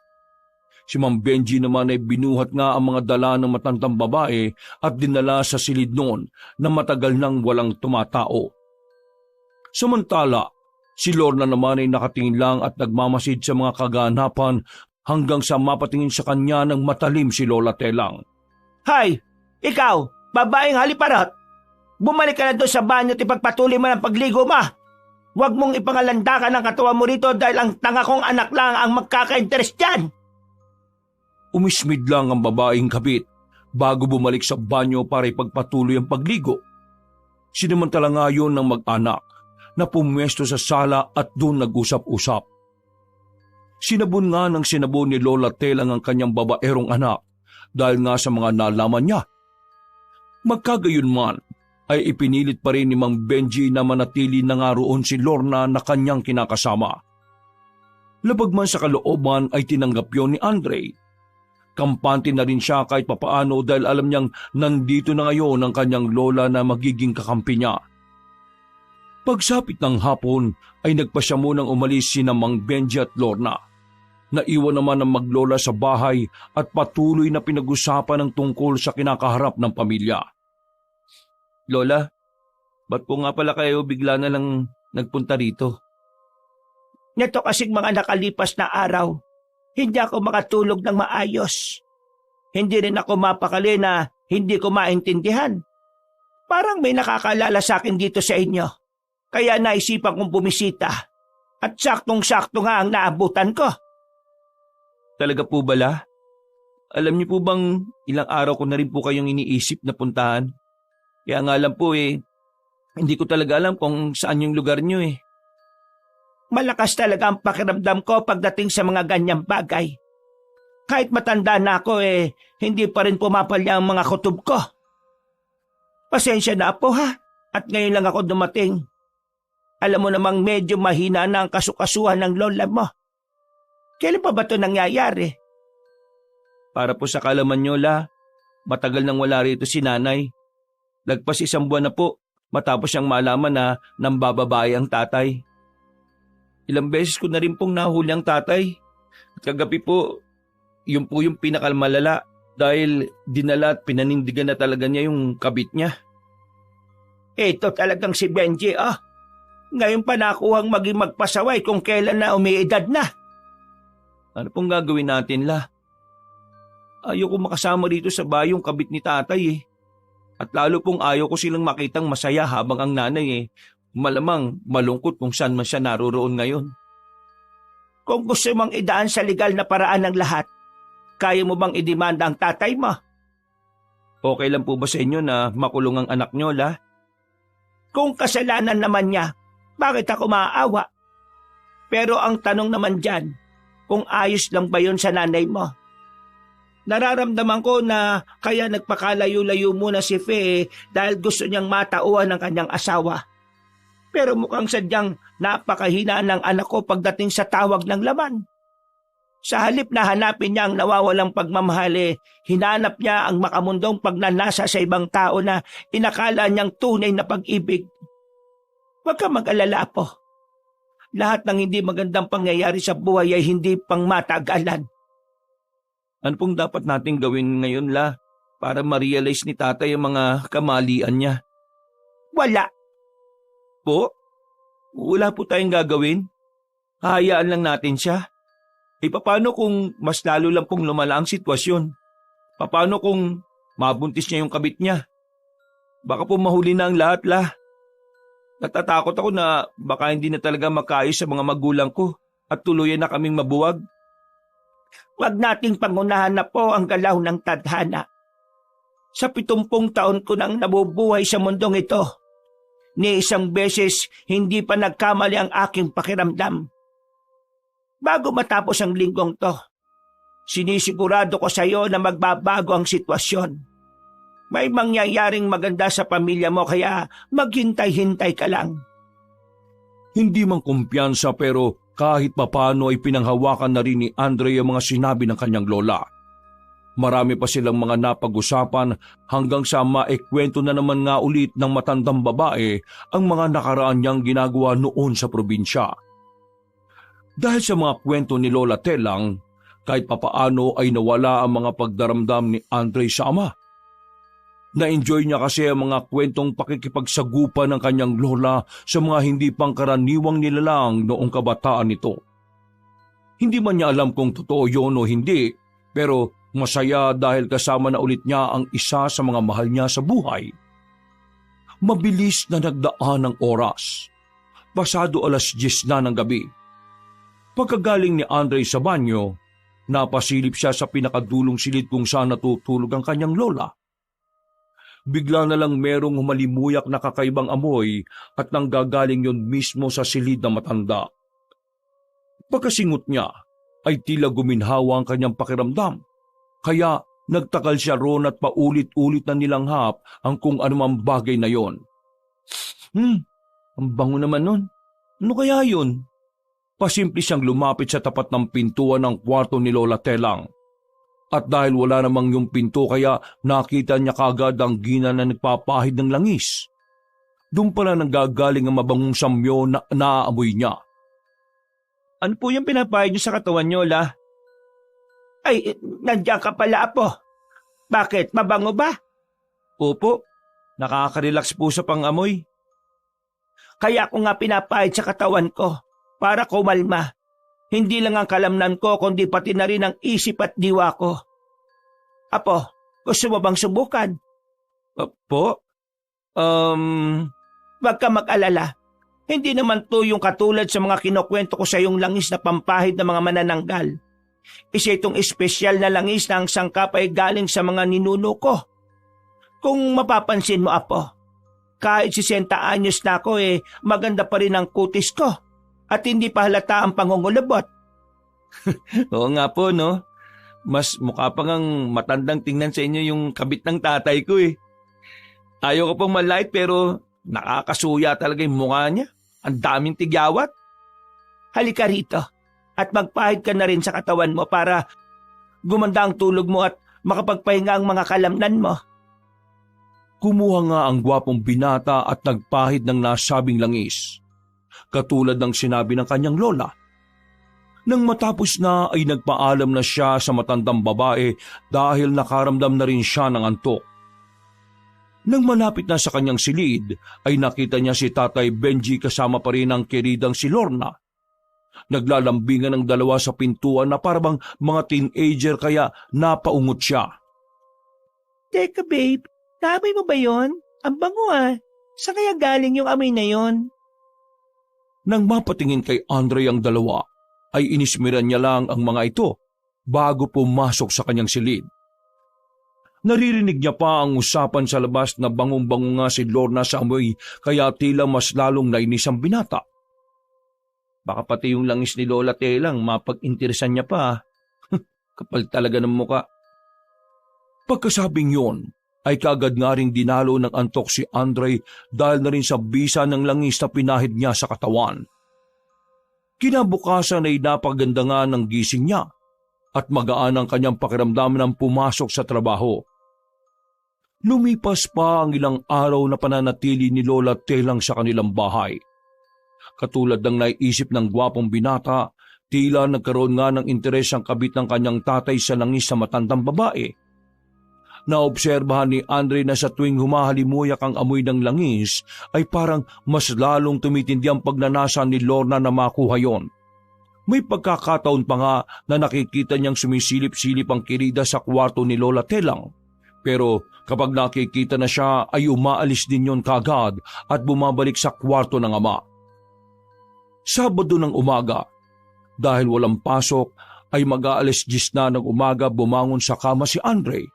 Si Mang Benji naman ay binuhat nga ang mga dala ng matandang babae at dinala sa silid noon na matagal nang walang tumatao. Samantala, si Lorna naman ay nakatingin lang at nagmamasid sa mga kaganapan hanggang sa mapatingin sa kanya ng matalim si Lola Telang. Hay, ikaw, babaeng haliparot. Bumalik ka na doon sa banyo at ipagpatuloy mo ng pagligo mo. Huwag mong ipangalandakan ang katawan mo rito dahil ang tanga kong anak lang ang magkaka-interest dyan. Umismid lang ang babaeng kabit bago bumalik sa banyo para ipagpatuloy ang pagligo. Sinamantala nga yun ng mag-anak na pumwesto sa sala at doon nag-usap-usap. Sinabon nga ng sinabon ni Lola Telang ang kanyang babaerong anak dahil nga sa mga nalaman niya. Magkagayon man ay ipinilit pa rin ni Mang Benji na manatili na nga roon si Lorna na kanyang kinakasama. Labag man sa kalooban ay tinanggap yon ni Andre. Kampante na rin siya kahit papaano dahil alam niyang nandito na ngayon ang kanyang lola na magiging kakampi niya. Pagsapit ng hapon ay nagpasya munang umalis sina Mang Benji at Lorna. Naiwan naman ang maglola sa bahay at patuloy na pinag-usapan ng tungkol sa kinakaharap ng pamilya. Lola, ba't po nga pala kayo bigla na lang nagpunta rito? Neto kasing mga nakalipas na araw, hindi ako makatulog ng maayos. Hindi rin ako mapakali na Hindi ko maintindihan. Parang may nakakalala sa akin dito sa inyo. Kaya naisipan kong bumisita. At saktong-sakto nga ang naabutan ko. Talaga po ba, La? Alam niyo po bang ilang araw ko na rin po kayong iniisip na puntahan? Kaya nga lang po hindi ko talaga alam kung saan yung lugar niyo eh. Malakas talaga ang pakiramdam ko pagdating sa mga ganyang bagay. Kahit matanda na ako hindi pa rin pumapalya ang mga kutob ko. Pasensya na po ha, at ngayon lang ako dumating. Alam mo namang medyo mahina na ang kasukasuhan ng lola mo. Kailan pa ba ito nangyayari? Para po sa kalaman niyo, La, matagal nang wala rito si nanay. Lagpas 1 buwan na po matapos siyang malaman na nambababae ang tatay. Ilang beses ko na rin pong nahuli ang tatay. At kagabi po, yun po yung pinakamalala dahil dinala at pinanindigan na talaga niya yung kabit niya. Ito talagang si Benji Ngayon pa nakuhang maging magpasaway kung kailan na umiidad na. Ano pong gagawin natin, La? Ayaw ko makasama rito sa bayong kabit ni tatay eh. At lalo pong ayaw ko silang makitang masaya habang ang nanay malamang malungkot kung saan man siya naroroon ngayon. Kung gusto mong idaan sa legal na paraan ng lahat, kaya mo bang idemanda ang tatay mo? Okay lang po ba sa inyo na makulong ang anak niyo, La? Kung kasalanan naman niya, bakit ako maaawa? Pero ang tanong naman dyan, kung ayos lang ba yun sa nanay mo? Nararamdaman ko na kaya nagpakalayo-layo muna si Fe dahil gusto niyang matauhan ng kanyang asawa. Pero mukhang sadyang napakahina ng anak ko pagdating sa tawag ng laman. Sa halip na hanapin niya ang nawawalang pagmamahal, hinanap niya ang makamundong pagnanasa sa ibang tao na inakala niyang tunay na pag-ibig. Huwag ka mag-alala po. Lahat ng hindi magandang pangyayari sa buhay ay hindi pang matagalan. Ano pong dapat nating gawin ngayon, La, para ma-realize ni tatay ang mga kamalian niya? Wala. Po? Wala po tayong gagawin? Hahayaan lang natin siya? Paano kung mas lalo lang pong lumala ang sitwasyon? Paano kung mabuntis niya yung kabit niya? Baka po mahuli na ang lahat, La. Natatakot ako na baka hindi na talaga makaayos sa mga magulang ko at tuluyan na kaming mabuwag. Huwag nating pangunahan na po ang galaw ng tadhana. Sa 70 taon ko nang nabubuhay sa mundong ito, ni isang beses hindi pa nagkamali ang aking pakiramdam. Bago matapos ang linggong to, sinisigurado ko sa iyo na magbabago ang sitwasyon. May mangyayaring maganda sa pamilya mo kaya maghintay-hintay ka lang. Hindi man kumpiyansa pero kahit papano ay pinanghawakan na rin ni Andre ang mga sinabi ng kanyang lola. Marami pa silang mga napag-usapan hanggang sa maikwento na naman nga ulit ng matandang babae ang mga nakaraan niyang ginagawa noon sa probinsya. Dahil sa mga kwento ni Lola Telang, kahit papaano ay nawala ang mga pagdaramdam ni Andre sa ama. Na-enjoy niya kasi ang mga kwentong pakikipagsagupan ng kanyang lola sa mga hindi pangkaraniwang nilalang noong kabataan nito. Hindi man niya alam kung totoo yun o hindi, pero masaya dahil kasama na ulit niya ang isa sa mga mahal niya sa buhay. Mabilis na nagdaan ng oras. Pasado 10:00 na ng gabi. Pagkagaling ni Andre sa banyo, napasilip siya sa pinakadulong silid kung saan natutulog ang kanyang lola. Bigla na lang merong humalimuyak na kakaibang amoy at nanggagaling yon mismo sa silid na matanda. Pagkasingot niya ay tila guminhawa ang kanyang pakiramdam. Kaya nagtakal siya roon at paulit-ulit na nilanghap ang kung anumang bagay na yon. Ang bango naman nun. Ano kaya yun? Pasimple siyang lumapit sa tapat ng pintuan ng kwarto ni Lola Telang. At dahil wala namang yung pinto kaya nakita niya kagad ang gina na nagpapahid ng langis. Doon pala nanggagaling ang mabangong samyo na naaamoy niya. Ano po yung pinapahid niyo sa katawan niyo, La? Ay, nandiyan ka pala, Apo. Bakit? Mabango ba? Opo, nakaka-relax po sa pang-amoy. Kaya ko nga pinapahid sa katawan ko para kumalma. Hindi lang ang kalamnan ko kundi pati na rin ang isip at diwa ko. Apo, Gusto mo bang subukan? Po? Huwag ka mag-alala. Hindi naman to yung katulad sa mga kinukwento ko sa yung langis na pampahid ng mga manananggal. Isa itong espesyal na langis na ang sangkap ay galing sa mga ninuno ko. Kung mapapansin mo, Apo, kahit 60 anyos na ako maganda pa rin ang kutis ko at hindi pa halata ang pangungulubot. Oo nga po, no? Mas mukha pa ngang matandang tingnan sa inyo yung kabit ng tatay ko eh. Ayaw ko pong malait pero nakakasuya talaga yung mukha niya. Ang daming tigyawat. Halika rito at magpahid ka na rin sa katawan mo para gumanda ang tulog mo at makapagpahinga ang mga kalamnan mo. Kumuha nga ang gwapong binata at nagpahid ng nasabing langis, katulad ng sinabi ng kanyang lola. Nang matapos na ay nagpaalam na siya sa matandang babae dahil nakaramdam na rin siya ng antok. Nang malapit na sa kanyang silid ay nakita niya si Tatay Benji kasama pa rin ang kiridang si Lorna. Naglalambingan ng dalawa sa pintuan na parang mga teenager kaya napaungot siya. Teka babe, naamoy mo ba yon? Ang bango ah. Saan kaya galing yung amoy na yon? Nang mapatingin kay Andre ang dalawa, ay inismiran niya lang ang mga ito bago pumasok sa kanyang silid. Naririnig niya pa ang usapan sa labas na bangong-bango nga si Lorna sa amoy kaya tila mas lalong nainis ang binata. Baka pati yung langis ni Lola Telang mapag-interesan niya pa. Kapal talaga ng muka. Pagkasabing yon, ay kagad nga ring dinalo ng antok si Andre dahil na rin sa bisa ng langis na pinahid niya sa katawan. Kinabukasan ay napaganda nga ng gising niya at magaan ang kanyang pakiramdam nang pumasok sa trabaho. Lumipas pa ang ilang araw na pananatili ni Lola Telang sa kanilang bahay. Katulad ng naiisip ng gwapong binata, tila nagkaroon nga ng interes ang kabit ng kanyang tatay sa langis sa matandang babae. Naobserbahan ni Andre na sa tuwing humahalimuyak ang amoy ng langis ay parang mas lalong tumitindi ang pagnanasa ni Lorna na makuha yon. May pagkakataon pa nga na nakikita niyang sumisilip-silip ang kirida sa kwarto ni Lola Telang. Pero kapag nakikita na siya ay umaalis din yon kagad at bumabalik sa kwarto ng ama. Sabado ng umaga, dahil walang pasok ay mag-aalas 10 na ng umaga bumangon sa kama si Andre.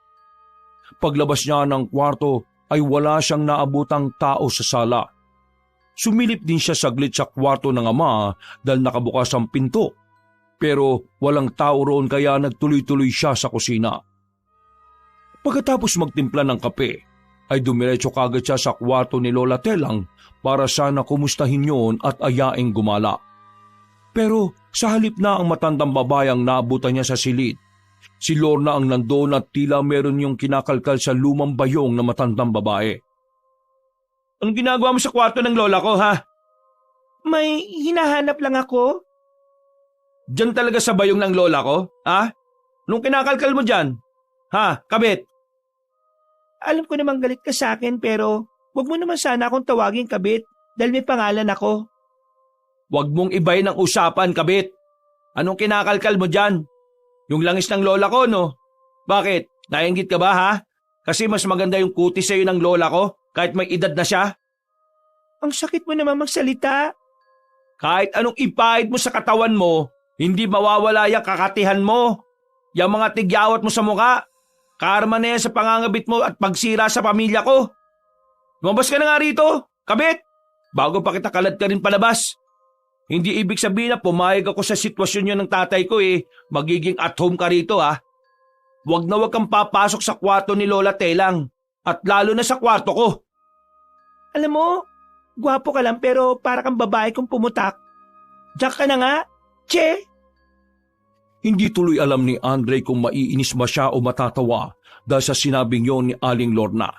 Paglabas niya ng kwarto ay wala siyang naabutang tao sa sala. Sumilip din siya saglit sa kwarto ng ama dahil nakabukas ang pinto. Pero walang tao roon kaya nagtuloy-tuloy siya sa kusina. Pagkatapos magtimpla ng kape, ay dumiretso kagad siya sa kwarto ni Lola Telang para sana kumustahin yon at ayaing gumala. Pero sa halip na ang matandang babayang naabutan niya sa silid, si Lorna ang nandoon at tila meron yung kinakalkal sa lumang bayong na matandang babae. Anong ginagawa mo sa kwarto ng lola ko, ha? May hinahanap lang ako. Diyan talaga sa bayong ng lola ko, ha? Nung kinakalkal mo dyan? Ha, kabit? Alam ko namang galit ka sa akin pero wag mo naman sana akong tawagin kabit dahil may pangalan ako. Wag mong ibayin ang usapan, kabit. Anong kinakalkal mo dyan? Yung langis ng lola ko, no? Bakit? Nainggit ka ba, ha? Kasi mas maganda yung kutis sa'yo ng lola ko kahit may edad na siya. Ang sakit mo naman magsalita. Kahit anong ipahid mo sa katawan mo, hindi mawawala yung kakatihan mo. Yung mga tigyawat mo sa muka, karma na yan sa pangangabit mo at pagsira sa pamilya ko. Lumabas ka na nga rito, kabit, bago pa kita kalad ka rin palabas. Hindi ibig sabihin na pumayag ako sa sitwasyon yun ng tatay ko magiging at home ka rito ha. Huwag na huwag kang papasok sa kwarto ni Lola Telang at lalo na sa kwarto ko. Alam mo, gwapo ka lang pero para kang babae kung pumutak. Diyak ka na nga, che! Hindi tuloy alam ni Andre kung maiinis ba siya o matatawa dahil sa sinabing yon ni Aling Lorna.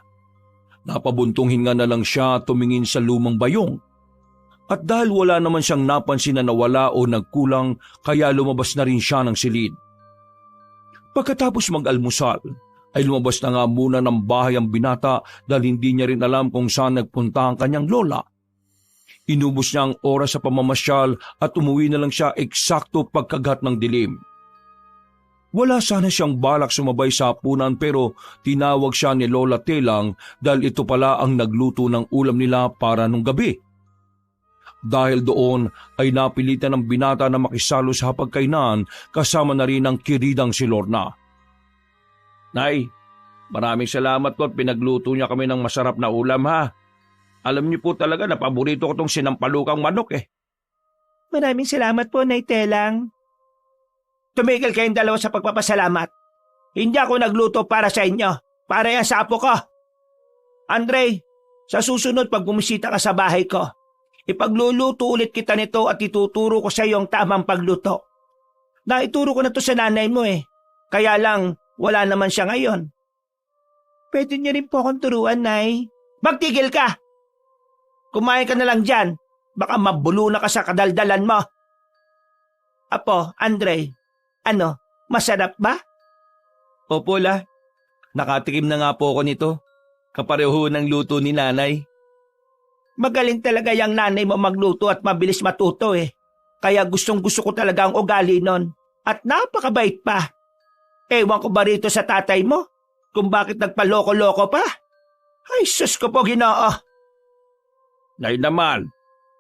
Napabuntong hinga na lang siya tumingin sa lumang bayong. At dahil wala naman siyang napansin na nawala o nagkulang kaya lumabas na rin siya ng silid. Pagkatapos mag-almusal ay lumabas na nga muna ng bahay ang binata dahil hindi niya rin alam kung saan nagpunta ang kanyang lola. Inubos niya ang oras sa pamamasyal at umuwi na lang siya eksakto pagkagat ng dilim. Wala sana siyang balak sumabay sa hapunan pero tinawag siya ni Lola Telang dahil ito pala ang nagluto ng ulam nila para nung gabi. Dahil doon ay napilitan ng binata na makisalo sa hapagkainan kasama na rin ang kiridang si Lorna. Nay, maraming salamat po at pinagluto niya kami ng masarap na ulam ha. Alam niyo po talaga na paborito ko tong sinampalukang manok eh. Maraming salamat po, Nay Telang. Tumigil kayong dalawa sa pagpapasalamat. Hindi ako nagluto para sa inyo. Para yan sa apo ko. Andre, sa susunod pag bumisita ka sa bahay ko, ipagluluto ulit kita nito at ituturo ko sa iyo ang tamang pagluto. Naituro ko na to sa nanay mo eh. Kaya lang, wala naman siya ngayon. Pwede niyo rin po akong turuan, Nay. Magtigil ka! Kumain ka na lang dyan. Baka mabulo na ka sa kadaldalan mo. Apo, Andre, ano, masarap ba? Opo la, nakatikim na nga po ako nito. Kapareho ng luto ni nanay. Magaling talaga yung nanay mo magluto at mabilis matuto eh. Kaya gustong gusto ko talaga ang ugali nun. At napakabait pa. Ewan ko ba rito sa tatay mo? Kung bakit nagpaloko-loko pa? Ay, sus ko po, Ginoo. Nay naman,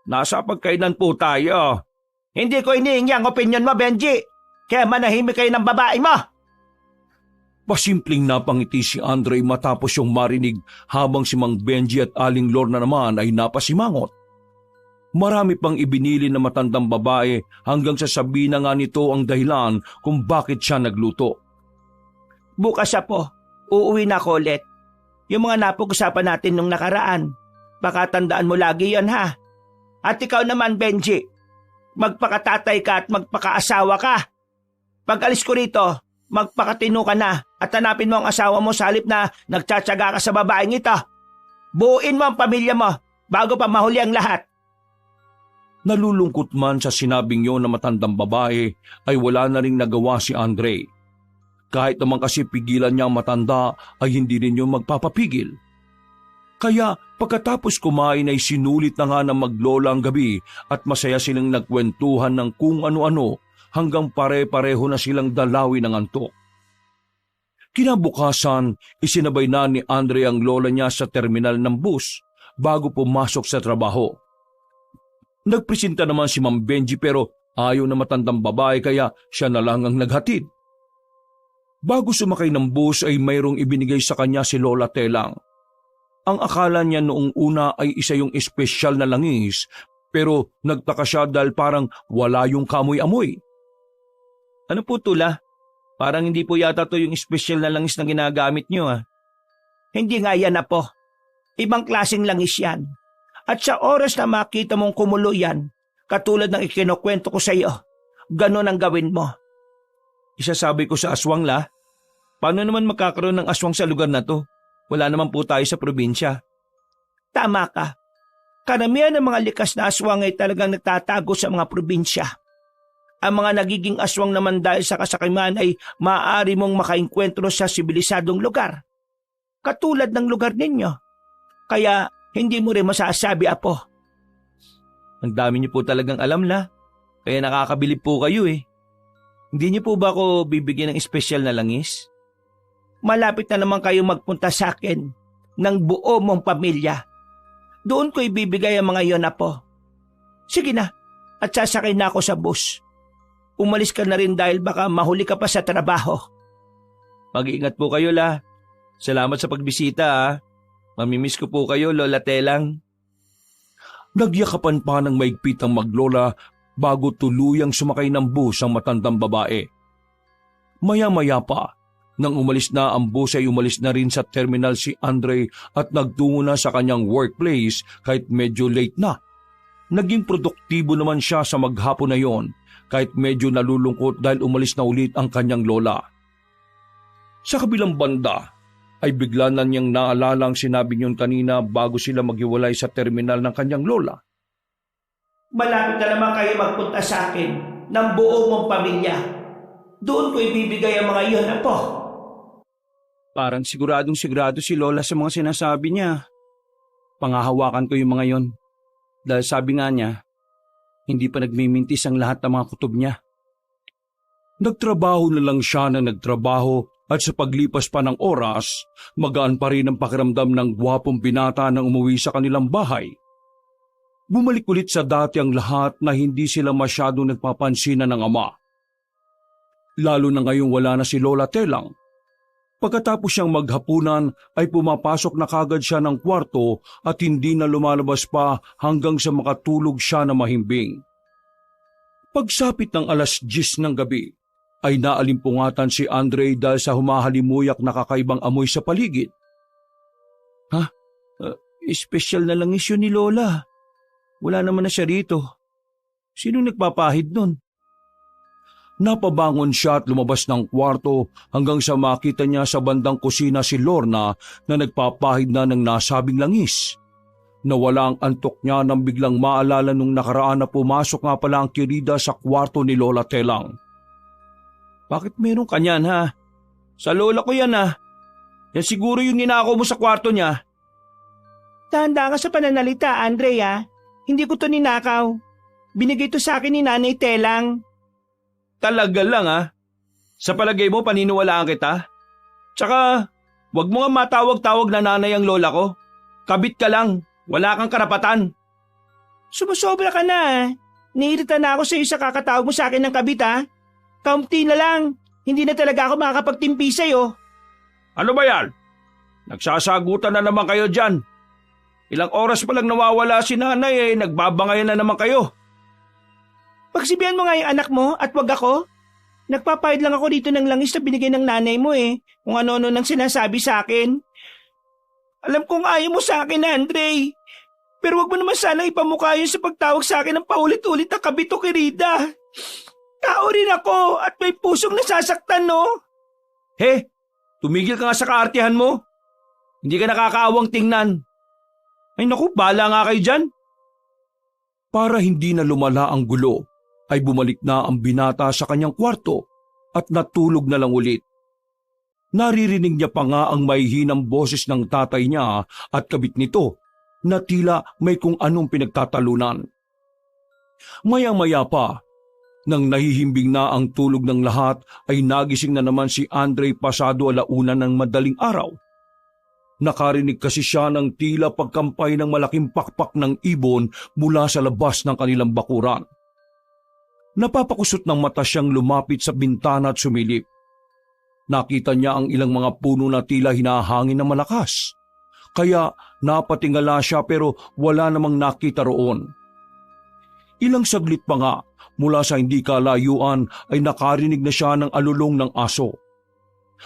nasa pagkainan po tayo. Hindi ko inihingi ang opinion mo, Benji. Kaya manahimik kayo ng babae mo. Pasimpleng napangiti si Andre matapos yung marinig habang si Mang Benji at Aling Lorna naman ay napasimangot. Marami pang ibinili na matandang babae hanggang sasabihin na nga nito ang dahilan kung bakit siya nagluto. Bukas po, uuwi na ako ulit. Yung mga napag-usapan natin nung nakaraan, baka tandaan mo lagi yon ha. At ikaw naman, Benji, magpakatatay ka at magpakaasawa ka. Pag alis ko rito, magpakatino ka na at hanapin mo ang asawa mo sa halip na nagtsatsaga ka sa babaeng ito. Buuin mo ang pamilya mo bago pa mahuli ang lahat. Nalulungkot man sa sinabing yon na matandang babae ay wala na ring nagawa si Andre. Kahit naman kasi pigilan niya ang matanda ay hindi rin yun magpapapigil. Kaya pagkatapos kumain ay sinulit na nga ng maglola ang gabi at masaya silang nagkwentuhan ng kung ano-ano hanggang pare-pareho na silang dalawin ng antok. Kinabukasan, isinabay na ni Andre ang lola niya sa terminal ng bus bago pumasok sa trabaho. Nagpresenta naman si Mang Benji pero ayaw na matandang babae kaya siya na lang ang naghatid. Bago sumakay ng bus ay mayroong ibinigay sa kanya si Lola Telang. Ang akala niya noong una ay isa yung espesyal na langis pero nagtaka siya dahil parang wala yung kamoy-amoy. Ano po tula? Parang hindi po yata to yung espesyal na langis na ginagamit nyo ah. Hindi nga yan po. Ibang klaseng langis yan. At sa oras na makita mong kumulo yan, katulad ng ikinukwento ko sa iyo, ganon ang gawin mo. Isasabi ko sa aswang la, paano naman magkakaroon ng aswang sa lugar na to? Wala naman po tayo sa probinsya. Tama ka. Karamihan ng mga likas na aswang ay talagang nagtatago sa mga probinsya. Ang mga nagiging aswang naman dahil sa kasakiman ay maaari mong makainkwentro sa sibilisadong lugar. Katulad ng lugar ninyo. Kaya hindi mo rin masasabi, Apo. Ang dami niyo po talagang alam la. Kaya nakakabilib po kayo eh. Hindi niyo po ba ako bibigyan ng espesyal na langis? Malapit na naman kayo magpunta sa akin ng buo mong pamilya. Doon ko ibibigay ang mga iyon, Apo. Sige na, at sasakay na ako sa bus. Umalis ka na rin dahil baka mahuli ka pa sa trabaho. Mag-iingat po kayo la. Salamat sa pagbisita ah. Mamimiss ko po kayo, Lola Telang. Nagyakapan pa ng maigpit ang maglola bago tuluyang sumakay ng bus ang matandang babae. Maya-maya pa, nang umalis na ang bus ay umalis na rin sa terminal si Andre at nagtungo na sa kanyang workplace kahit medyo late na. Naging produktibo naman siya sa maghapon na yon kahit medyo nalulungkot dahil umalis na ulit ang kanyang lola. Sa kabilang banda ay bigla na niyang naalala ang sinabi niyon kanina bago sila maghiwalay sa terminal ng kanyang lola. Malapit na naman kayo magpunta sa akin ng buo mong pamilya. Doon ko ibibigay ang mga iyon, Apo. Parang siguradong-sigurado si Lola sa mga sinasabi niya. Pangahawakan ko yung mga yon. Dahil sabi nga niya, hindi pa nagmimintis ang lahat ng mga kutob niya. Nagtrabaho na lang siya na nagtrabaho at sa paglipas pa ng oras, magaan pa rin ang pakiramdam ng gwapong binata nang umuwi sa kanilang bahay. Bumalik ulit sa dati ang lahat na hindi sila masyadong nagpapansinan ng ama. Lalo na ngayong wala na si Lola Telang. Pagkatapos siyang maghapunan ay pumapasok na kagad siya ng kwarto at hindi na lumalabas pa hanggang sa makatulog siya na mahimbing. Pagsapit ng 10:00 ng gabi, ay naalimpungatan si Andre dahil sa humahalimuyak na kakaibang amoy sa paligid. Espesyal na langis yun ni Lola. Wala naman na siya rito. Sinong nagpapahid nun? Napabangon siya at lumabas ng kwarto hanggang sa makita niya sa bandang kusina si Lorna na nagpapahid na ng nasabing langis. Nawala ang antok niya nang biglang maalala nung nakaraan na pumasok nga pala ang kirida sa kwarto ni Lola Telang. Bakit meron ka niyan, ha? Sa lola ko yan, ha? Yan siguro yung ninakaw mo sa kwarto niya. Tanda ka sa pananalita, Andre, ha? Hindi ko to ninakaw. Binigay to sa akin ni Nanay Telang. Talaga lang, ha? Sa palagay mo, paniniwalaan kita? Tsaka, wag mo nga matawag-tawag na nanay ang lola ko. Kabit ka lang. Wala kang karapatan. Sumusobra ka na, ha? Niirita na ako sa iyo sa kakatawag mo sa akin ng kabit, ha? Kaunti na lang. Hindi na talaga ako makakapagtimpi sa'yo. Ano ba yan? Nagsasagutan na naman kayo dyan. Ilang oras pa lang nawawala si nanay nagbabangayan na naman kayo. Pagsibihan mo nga yung anak mo at wag ako. Nagpapahid lang ako dito ng langis na binigay ng nanay mo kung ano-ano nang sinasabi sa akin. Alam kong ayaw mo sa akin, Andre. Pero wag mo naman sana ipamukha yun sa pagtawag sa akin ng paulit-ulit na kabit o kirida. Tao rin ako at may pusong nasasaktan, no? Tumigil ka nga sa kaartihan mo. Hindi ka nakakaawang tingnan. Ay naku, bahala nga kayo dyan. Para hindi na lumala ang gulo, ay bumalik na ang binata sa kanyang kwarto at natulog na lang ulit. Naririnig niya pa nga ang mahihinang boses ng tatay niya at kabit nito na tila may kung anong pinagtatalunan. Maya-maya pa, nang nahihimbing na ang tulog ng lahat ay nagising na naman si Andre pasado 1:00 ng madaling araw. Nakarinig kasi siya ng tila pagkampay ng malaking pakpak ng ibon mula sa labas ng kanilang bakuran. Napapakusot ng mata siyang lumapit sa bintana at sumilip. Nakita niya ang ilang mga puno na tila hinahangin na malakas. Kaya napatingala siya pero wala namang nakita roon. Ilang saglit pa nga, mula sa hindi kalayuan ay nakarinig na siya ng alulong ng aso.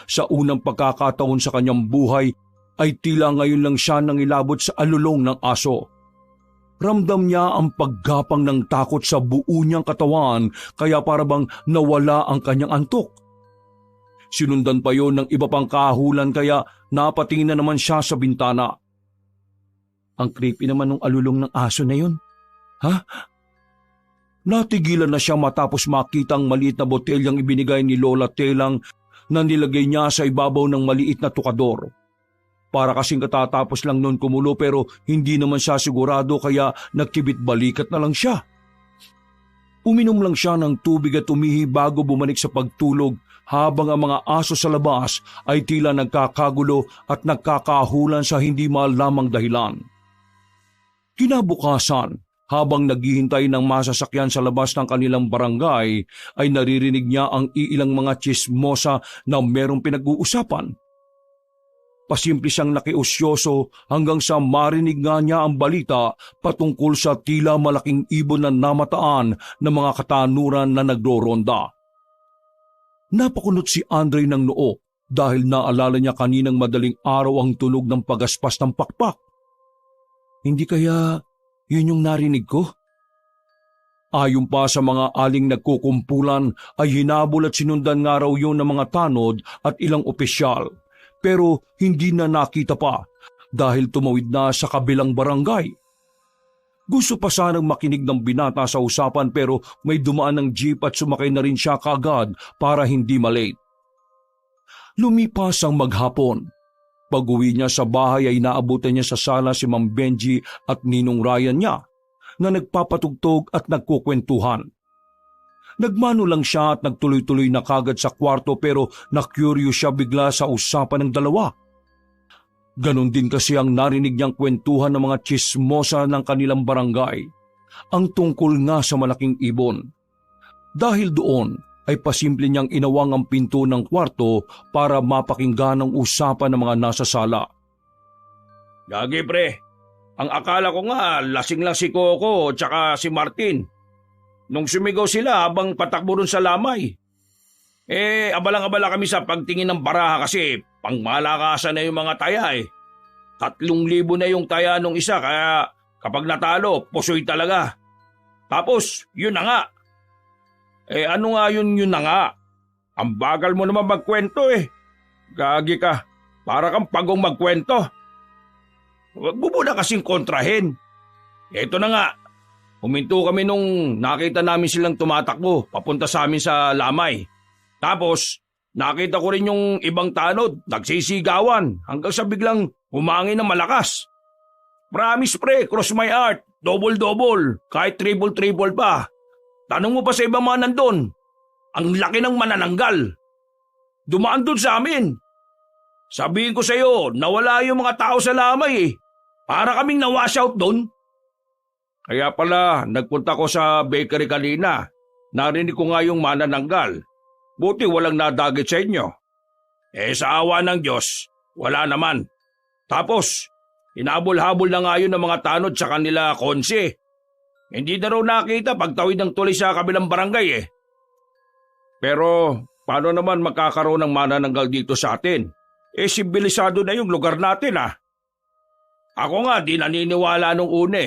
Sa unang pagkakataon sa kanyang buhay ay tila ngayon lang siya nangilabot sa alulong ng aso. Ramdam niya ang paggapang ng takot sa buo niyang katawan kaya parabang nawala ang kanyang antok. Sinundan pa yon ng iba pang kahulan kaya napatingin na naman siya sa bintana. Ang creepy naman ng alulong ng aso na yun. Natigilan na siya matapos makita ang maliit na botelyang ibinigay ni Lola Telang na nilagay niya sa ibabaw ng maliit na tukador. Para kasing katatapos lang noon kumulo pero hindi naman siya sigurado kaya nagkibit balikat na lang siya. Uminom lang siya ng tubig at umihi bago bumalik sa pagtulog habang ang mga aso sa labas ay tila nagkakagulo at nagkakahulan sa hindi malamang dahilan. Kinabukasan, habang naghihintay ng masasakyan sa labas ng kanilang barangay, ay naririnig niya ang iilang mga tsismosa na merong pinag-uusapan. Pasimple siyang nakiusyoso hanggang sa marinig nga niya ang balita patungkol sa tila malaking ibon na namataan ng mga katanuran na nagroronda. Napakunot si Andre ng noo dahil naalala niya kaninang madaling araw ang tunog ng pagaspas ng pakpak. Hindi kaya yun yung narinig ko? Ayon pa sa mga aling nagkukumpulan ay hinabol at sinundan nga raw yun ng mga tanod at ilang opisyal. Pero hindi na nakita pa dahil tumawid na sa kabilang barangay. Gusto pa sanang makinig ng binata sa usapan pero may dumaan ng jeep at sumakay na rin siya kaagad para hindi malate. Lumipas ang maghapon. Pag-uwi niya sa bahay ay naabutan niya sa sala si Ma'am Benji at Ninong Ryan niya na nagpapatugtog at nagkukwentuhan. Nagmano lang siya at nagtuloy-tuloy na kagad sa kwarto pero na-curious siya bigla sa usapan ng dalawa. Ganon din kasi ang narinig niyang kwentuhan ng mga tsismosa ng kanilang barangay, ang tungkol nga sa malaking ibon. Dahil doon ay pasimple niyang inawang ang pinto ng kwarto para mapakinggan ang usapan ng mga nasa sala. Gagi pre, ang akala ko nga lasing lang si Coco tsaka si Martin. Nung sumigaw sila habang patakbo ron sa lamay. Abalang-abala kami sa pagtingin ng baraha kasi pangmalakasan na yung mga taya 3,000 na yung taya nung isa kaya kapag natalo, pusoy talaga. Tapos, yun na nga. Ano nga yun na nga? Ang bagal mo naman magkwento Gagi ka, para kang pagong magkwento. Huwag mo muna kasing kontrahin. Eto na nga. Huminto kami nung nakita namin silang tumatakbo papunta sa amin sa lamay. Tapos, nakita ko rin yung ibang tanod, nagsisigawan hanggang sa biglang humangin ng malakas. Promise pre, cross my heart, double-double, kahit triple-triple pa. Tanong mo pa sa ibang mga nandun, ang laki ng manananggal. Dumaan dun sa amin. Sabihin ko sa iyo, nawala yung mga tao sa lamay Para kaming na-wash out dun. Kaya pala, nagpunta ko sa bakery kanina. Narinig ko nga yung manananggal. Buti walang nadagit sa inyo. Sa awa ng Diyos, wala naman. Tapos, inabol-habol na nga yun ng mga tanod sa kanila konse. Hindi na raw nakita pagtawid ng tuloy sa kabilang barangay Pero, paano naman magkakaroon ng manananggal dito sa atin? Sibilisado na yung lugar natin Ako nga, di naniniwala nung una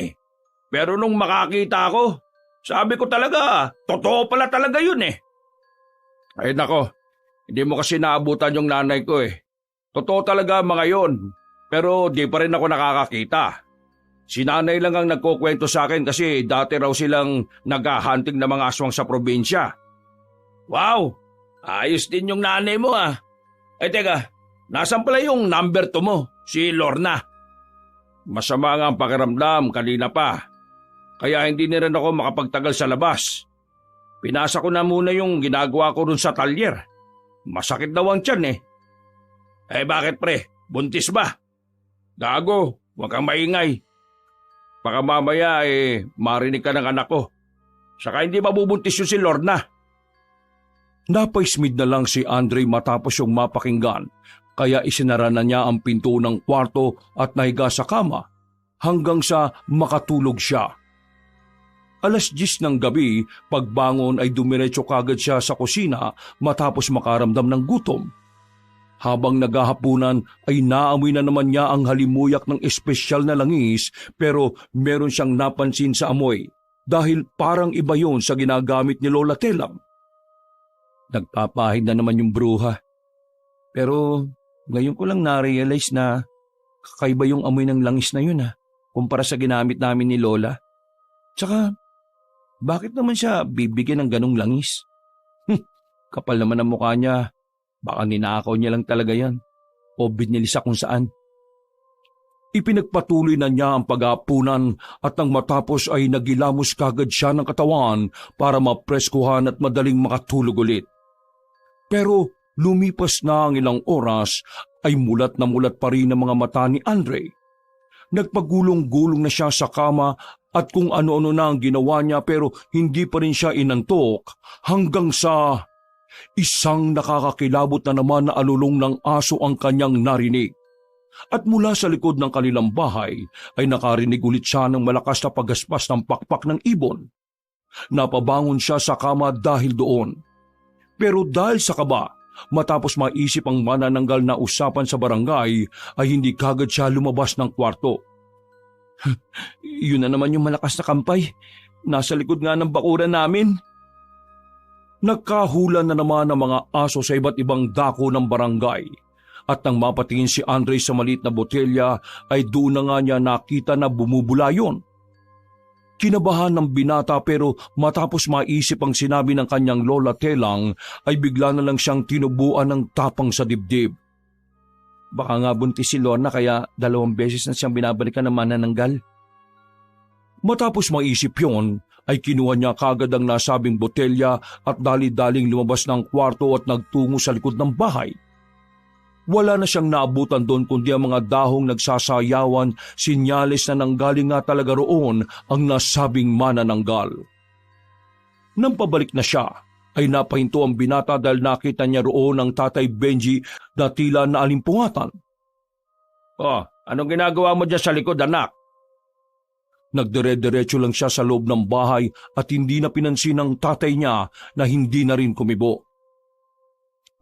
Pero nung makakita ako, sabi ko talaga, totoo pala talaga yun Ay nako, hindi mo kasi naabutan yung nanay ko Totoo talaga mga yon, pero di pa rin ako nakakakita. Si nanay lang ang nagkukwento sa akin kasi dati raw silang naghahunting ng mga aswang sa probinsya. Wow, ayos din yung nanay mo Teka, nasan pala yung number 2 mo, si Lorna? Masama nga ang pakiramdam kanina pa. Kaya hindi na rin ako makapagtagal sa labas. Pinasa ko na muna yung ginagawa ko dun sa talyer. Masakit daw ang tiyan bakit pre? Buntis ba? Gago, huwag kang maingay. Baka mamaya marinig ka ng anak ko. Saka hindi mabubuntis yun si Lorna. Napaismid na lang si Andre matapos yung mapakinggan. Kaya isinara na niya ang pinto ng kwarto at nahiga sa kama hanggang sa makatulog siya. 10:00 ng gabi, pagbangon ay dumiretso kagad siya sa kusina matapos makaramdam ng gutom. Habang naghahapunan ay naamoy na naman niya ang halimuyak ng espesyal na langis pero meron siyang napansin sa amoy dahil parang iba yon sa ginagamit ni Lola Telang. Nagpapahid na naman yung bruha. Pero ngayon ko lang na-realize na kakaiba yung amoy ng langis na yun kumpara sa ginamit namin ni Lola. Tsaka, bakit naman siya bibigyan ng ganong langis? Kapal naman ang mukha niya. Baka ninakaw niya lang talaga yan. O binili sa kung saan. Ipinagpatuloy na niya ang pag-aapunan at nang matapos ay nagilamos kagad siya ng katawan para mapreskuhan at madaling makatulog ulit. Pero lumipas na ang ilang oras ay mulat na mulat pa rin ang mga mata ni Andre. Nagpagulong-gulong na siya sa kama at kung ano-ano na ang ginawa niya pero hindi pa rin siya inantok hanggang sa isang nakakakilabot na naman na alulong ng aso ang kanyang narinig. At mula sa likod ng kanilang bahay ay nakarinig ulit siya ng malakas na paggaspas ng pakpak ng ibon. Napabangon siya sa kama dahil doon. Pero dahil sa kaba, matapos maisip ang manananggal na usapan sa barangay ay hindi kagad siya lumabas ng kwarto. Yun na naman yung malakas na kampay. Nasa likod nga ng bakuran namin. Nagkahulan na naman ang mga aso sa iba't ibang dako ng barangay. At nang mapatingin si Andre sa maliit na botelya ay doon na nga niya nakita na bumubula yun. Kinabahan ng binata pero matapos maisip ang sinabi ng kanyang Lola Telang ay bigla na lang siyang tinubuan ng tapang sa dibdib. Baka nga buntis si Lorna kaya 2 beses na siyang binabalikan ng manananggal. Matapos maisip yon, ay kinuha niya kagad ang nasabing botelya at dali-daling lumabas ng kwarto at nagtungo sa likod ng bahay. Wala na siyang naabutan doon kundi ang mga dahong nagsasayawan, sinyales na nanggaling nga talaga roon ang nasabing manananggal. Nang pabalik na siya, ay napahinto ang binata dahil nakita niya roon ang Tatay Benji na tila naalimpungatan. Anong ginagawa mo dyan sa likod, anak? Nagdire-diretso lang siya sa loob ng bahay at hindi na pinansin ng tatay niya na hindi na rin kumibo.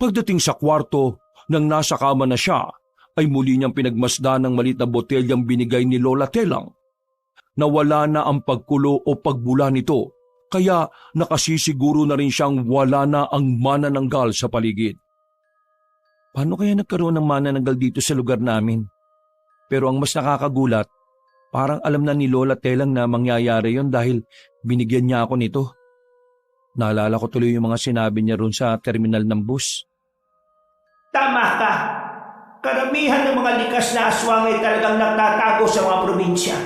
Pagdating sa kwarto, nang nasa kama na siya, ay muli niyang pinagmasdan ng maliit na botelyang binigay ni Lola Telang. Nawala na ang pagkulo o pagbula nito, kaya nakasisiguro na rin siyang wala na ang manananggal sa paligid. Paano kaya nagkaroon ng manananggal dito sa lugar namin? Pero ang mas nakakagulat, parang alam na ni Lola Telang na mangyayari yon dahil binigyan niya ako nito. Naalala ko tuloy yung mga sinabi niya roon sa terminal ng bus. Tama ka. Karamihan ng mga likas na aswang ay talagang nagtatago sa mga probinsya.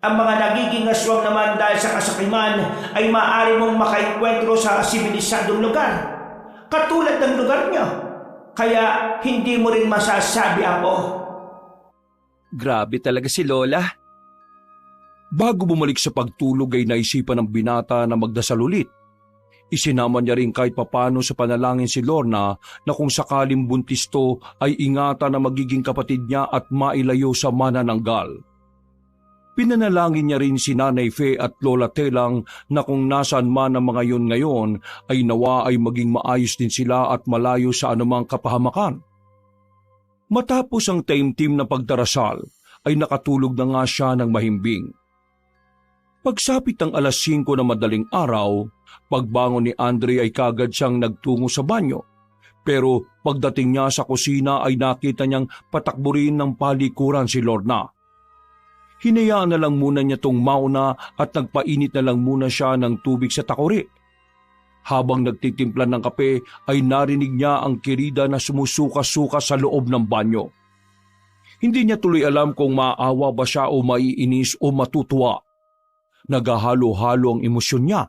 Ang mga nagiging aswang naman dahil sa kasakiman ay maaari mong makaenkwentro sa sibilisadong lugar. Katulad ng lugar niyo. Kaya hindi mo rin masasabi ako. Grabe talaga si Lola. Bago bumalik sa pagtulog ay naisipan ng binata na magdasal ulit. Isinama niya rin kahit papano sa panalangin si Lorna na kung sakaling buntis to ay ingatan na magiging kapatid niya at mailayo sa manananggal. Pinanalangin niya rin si Nanay Fe at Lola Telang na kung nasaan man ang mga yon ngayon ay nawa ay maging maayos din sila at malayo sa anumang kapahamakan. Matapos ang taimtim na pagdarasal ay nakatulog na nga siya ng mahimbing. Pagsapit ng 5:00 na madaling araw, pagbangon ni Andre ay kagad siyang nagtungo sa banyo. Pero pagdating niya sa kusina ay nakita niyang patakburin ng palikuran si Lorna. Hinayaan na lang muna niya tong mauna at nagpainit na lang muna siya ng tubig sa takuri. Habang nagtitimpla ng kape ay narinig niya ang kirida na sumusuka-suka sa loob ng banyo. Hindi niya tuloy alam kung maawa ba siya o maiinis o matutuwa. Nagahalo-halo ang emosyon niya.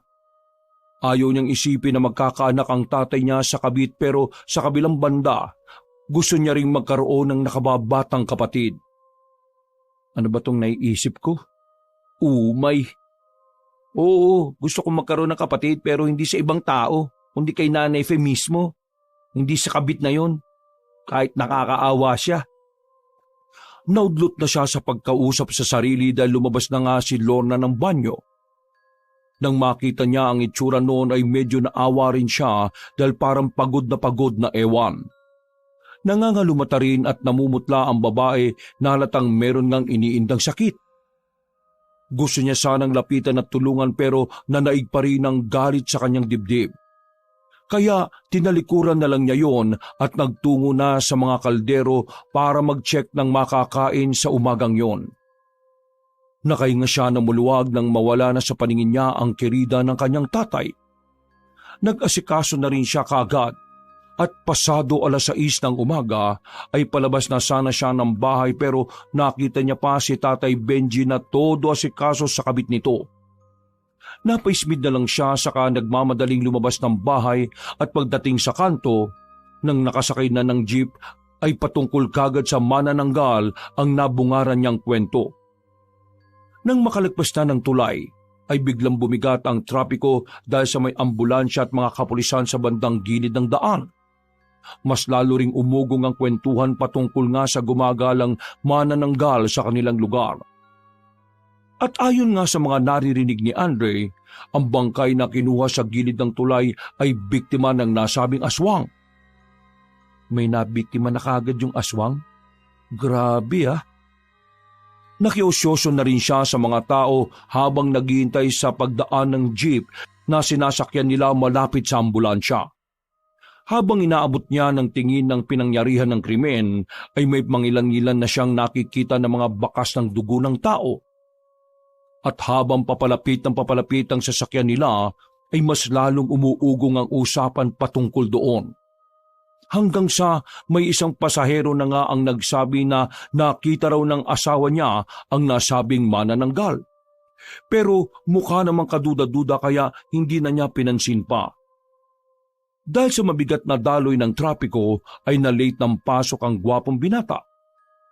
Ayaw niyang isipin na magkakaanak ang tatay niya sa kabit pero sa kabilang banda, gusto niya ring magkaroon ng nakababatang kapatid. Ano ba tong naiisip ko? Umay. Oo, gusto kong magkaroon ng kapatid pero hindi sa ibang tao, kundi kay Nanay Fe mismo. Hindi sa kabit na yon, kahit nakakaawa siya. Naudlot na siya sa pagkausap sa sarili dahil lumabas na nga si Lorna ng banyo. Nang makita niya ang itsura noon ay medyo naawa rin siya dahil parang pagod na ewan. Nangangalumata rin at namumutla ang babae na halatang meron ngang iniindang sakit. Gusto niya sanang lapitan at tulungan pero nanaig pa rin ang galit sa kanyang dibdib. Kaya tinalikuran na lang niya yon at nagtungo na sa mga kaldero para mag-check ng makakain sa umagang yon. Nakahinga siya na muluwag nang mawala na sa paningin niya ang kirida ng kanyang tatay. Nag-asikaso na rin siya kaagad at pasado 6:00 ng umaga ay palabas na sana siya ng bahay pero nakita niya pa si Tatay Benji na todo asikaso sa kabit nito. Napaismid na lang siya saka nagmamadaling lumabas ng bahay at pagdating sa kanto, nang nakasakay na ng jeep ay patungkol kagad sa manananggal ang nabungaran niyang kwento. Nang makalagpas na ng tulay, ay biglang bumigat ang trapiko dahil sa may ambulansya at mga kapulisan sa bandang gilid ng daan. Mas lalo ring umugong ang kwentuhan patungkol nga sa gumagalang manananggal sa kanilang lugar. At ayon nga sa mga naririnig ni Andre, ang bangkay na kinuha sa gilid ng tulay ay biktima ng nasabing aswang. May nabiktima na kagad yung aswang? Grabe ah! Nakiusyoso na rin siya sa mga tao habang naghihintay sa pagdaan ng jeep na sinasakyan nila malapit sa ambulansya. Habang inaabot niya ng tingin ng pinangyarihan ng krimen, ay may mangilan-ngilan na siyang nakikita ng mga bakas ng dugo ng tao. At habang papalapit ang sasakyan nila, ay mas lalong umuugong ang usapan patungkol doon. Hanggang sa may isang pasahero na nga ang nagsabi na nakita raw ng asawa niya ang nasabing manananggal. Pero mukha namang kaduda-duda kaya hindi na niya pinansin pa. Dahil sa mabigat na daloy ng trapiko ay na-late ng pasok ang gwapong binata.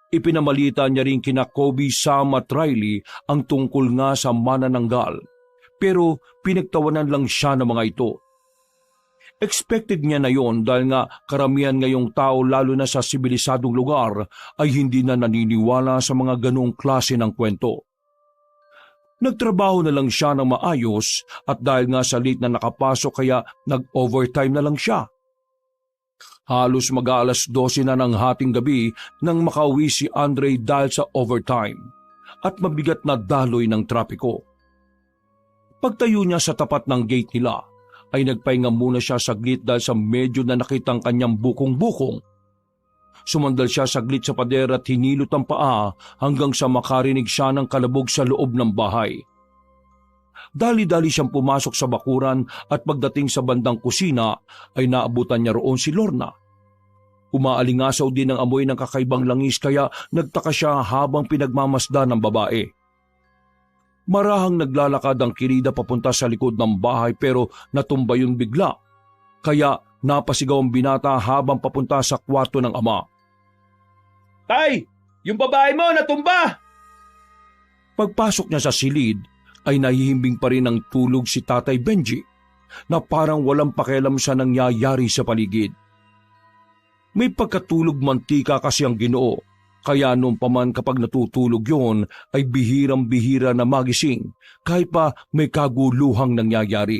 Ipinamalita niya rin kina Kobe, Sam at Riley ang tungkol nga sa manananggal. Pero pinagtawanan lang siya ng mga ito. Expected niya na yon dahil nga karamihan ngayong tao lalo na sa sibilisadong lugar ay hindi na naniniwala sa mga ganong klase ng kwento. Nagtrabaho na lang siya ng maayos at dahil nga sa late na nakapasok kaya nag-overtime na lang siya. Halos mag-aalas 12 na ng hating gabi nang makauwi si Andre dahil sa overtime at mabigat na daloy ng trapiko. Pagtayo niya sa tapat ng gate nila, ay nagpahinga muna siya saglit dahil sa medyo na nakitang kanyang bukong-bukong. Sumandal siya saglit sa pader at hinilot ang paa hanggang sa makarinig siya ng kalabog sa loob ng bahay. Dali-dali siyang pumasok sa bakuran at pagdating sa bandang kusina ay naabutan niya roon si Lorna. Umaalingasaw din ang amoy ng kakaibang langis kaya nagtaka siya habang pinagmamasdan ng babae. Marahang naglalakad ang Kirida papunta sa likod ng bahay pero natumba yun bigla. Kaya napasigaw ang binata habang papunta sa kwarto ng ama. Tay! Yung babae mo natumba! Pagpasok niya sa silid ay nahihimbing pa rin ng tulog si Tatay Benji na parang walang pakialam sa nangyayari sa paligid. May pagkatulog mantika kasi ang Ginoo. Kaya noon pa man kapag natutulog yon ay bihirang-bihira na magising kahit pa may kaguluhang nangyayari.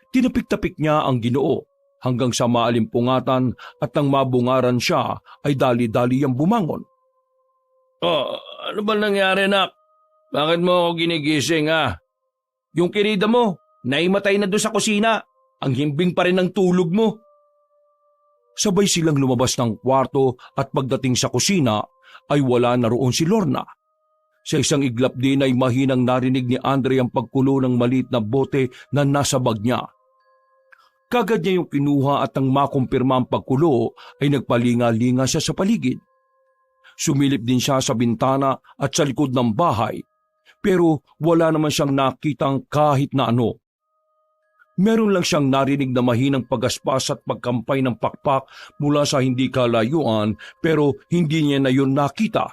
Tinapik-tapik niya ang Ginoo hanggang sa maalimpungatan at nang mabungaran siya ay dali-dali ang bumangon. Oh, ano ba nangyari, nak? Bakit mo ako ginigising, ha? Yung Kirida mo, naimatay na doon sa kusina. Ang himbing pa rin ng tulog mo. Sabay silang lumabas ng kwarto at pagdating sa kusina ay wala na roon si Lorna. Sa isang iglap din ay mahinang narinig ni Andre ang pagkulo ng maliit na bote na nasa bag niya. Kagad niya yung kinuha at nang makumpirma ang pagkulo ay nagpalinga-linga siya sa paligid. Sumilip din siya sa bintana at sa likod ng bahay pero wala naman siyang nakitang kahit na ano. Meron lang siyang narinig na mahinang pagaspas at pagkampay ng pakpak mula sa hindi kalayuan pero hindi niya na yun nakita.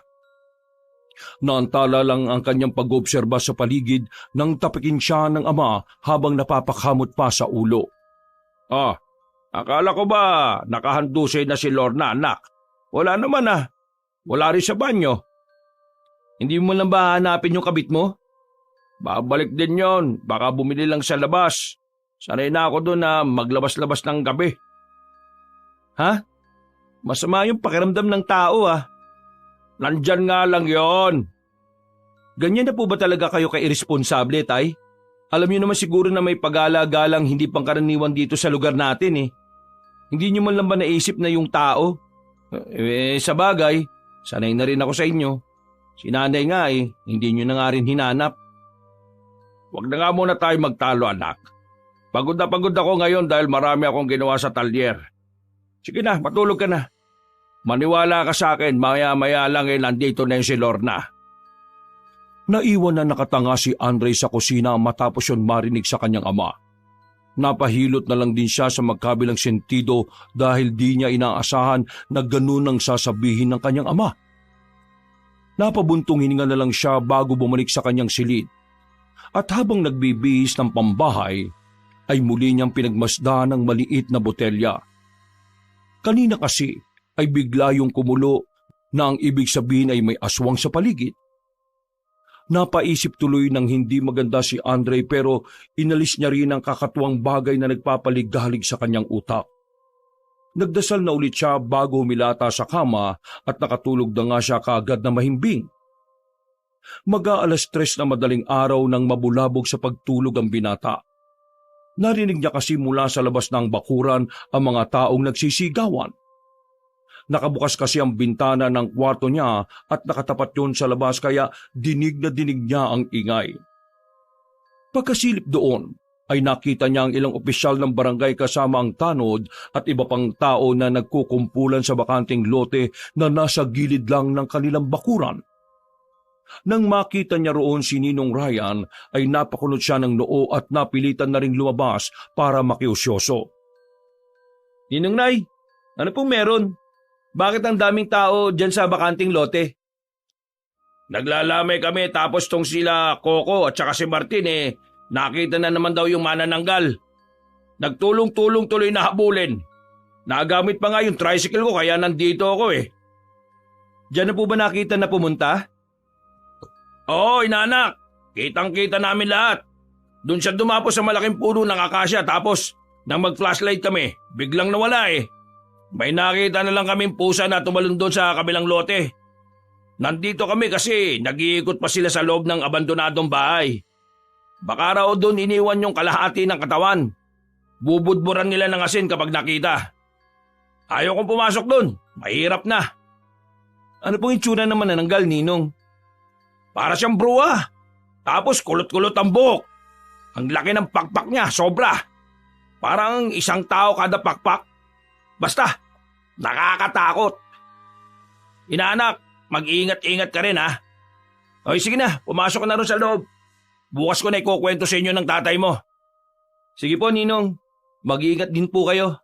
Naantala lang ang kanyang pag-obserba sa paligid nang tapikin siya ng ama habang napapakamot pa sa ulo. Ah, akala ko ba nakahandusay na si Lorna, anak? Wala naman, ah. Wala rin sa banyo. Hindi mo lang ba hanapin yung kabit mo? Babalik din yon. Baka bumili lang sa labas. Sanay na ako doon na maglabas-labas ng gabi. Ha? Masama yung pakiramdam ng tao, ah. Nandyan nga lang yon. Ganyan na po ba talaga kayo ka-irresponsable, tay? Alam niyo naman siguro na may pagala-galang hindi pangkaraniwan dito sa lugar natin, eh. Hindi niyo man lang ba naisip na yung tao? Sa bagay, sanay na rin ako sa inyo. Si nanay nga hindi niyo na nga rin hinanap. Huwag na nga muna tayo magtalo, anak. Pagod na pagod ako ngayon dahil marami akong ginawa sa talyer. Sige na, matulog ka na. Maniwala ka sa akin, maya-maya lang nandito na yung si Lorna. Naiwan na nakatanga si Andre sa kusina matapos yon marinig sa kanyang ama. Napahilot na lang din siya sa magkabilang sentido dahil di niya inaasahan na ganun ang sasabihin ng kanyang ama. Napabuntong hininga na lang siya bago bumalik sa kanyang silid. At habang nagbibihis ng pambahay, ay muli niyang pinagmasdan ng maliit na botelya. Kanina kasi ay bigla yung kumulo na ang ibig sabihin ay may aswang sa paligid. Napaisip tuloy ng hindi maganda si Andre pero inalis niya rin ang kakatuwang bagay na nagpapaligalig sa kanyang utak. Nagdasal na ulit siya bago humilata sa kama at nakatulog na nga siya kaagad na mahimbing. Mag-aalas 3 na madaling araw nang mabulabog sa pagtulog ang binata. Narinig niya kasi mula sa labas ng bakuran ang mga taong nagsisigawan. Nakabukas kasi ang bintana ng kwarto niya at nakatapat yun sa labas kaya dinig na dinig niya ang ingay. Pagkasilip doon ay nakita niya ang ilang opisyal ng barangay kasama ang tanod at iba pang tao na nagkukumpulan sa bakanting lote na nasa gilid lang ng kanilang bakuran. Nang makita niya roon si Ninong Ryan ay napakunot siya ng noo at napilitan na ring lumabas para makiusyoso. Ninong Nay, ano pong meron? Bakit ang daming tao dyan sa bakanting lote? Naglalamay kami tapos tong sila Coco at saka si Martin nakita na naman daw yung manananggal. Nagtulong-tulong tuloy na habulin. Nagamit pa nga yung tricycle ko kaya nandito ako Diyan na po ba nakita na pumunta? Oo, inaanak. Kitang-kita namin lahat. Doon siya dumapos sa malaking puno ng akasya tapos nang mag-flashlight kami, biglang nawala May nakita na lang kaming pusa na tumalon doon sa kabilang lote. Nandito kami kasi nag-iikot pa sila sa loob ng abandonadong bahay. Baka raw doon iniwan yung kalahati ng katawan. Bubudburan nila ng asin kapag nakita. Ayaw kong pumasok doon. Mahirap na. Ano pong itsura naman nananggal, Ninong? Para siyang bruwa. Tapos kulot-kulot ang buhok. Ang laki ng pakpak niya, sobra. Parang isang tao kada pakpak. Basta, nakakatakot. Inaanak, mag-ingat-ingat ka rin O sige na, pumasok ka na rin sa loob. Bukas ko na ikukwento sa inyo ng tatay mo. Sige po, Ninong. Mag-iingat din po kayo.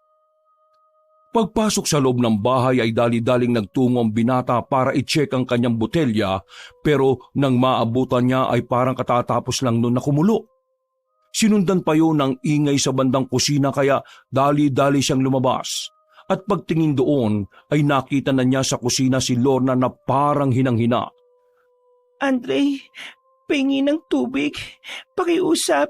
Pagpasok sa loob ng bahay ay dali-daling nagtungo ang binata para i-check ang kanyang botelya pero nang maabutan niya ay parang katatapos lang noon na kumulo. Sinundan pa yun ng ingay sa bandang kusina kaya dali-dali siyang lumabas. At pagtingin doon ay nakita na niya sa kusina si Lorna na parang hinang-hina. Andre, pahingi ng tubig. Pakiusap.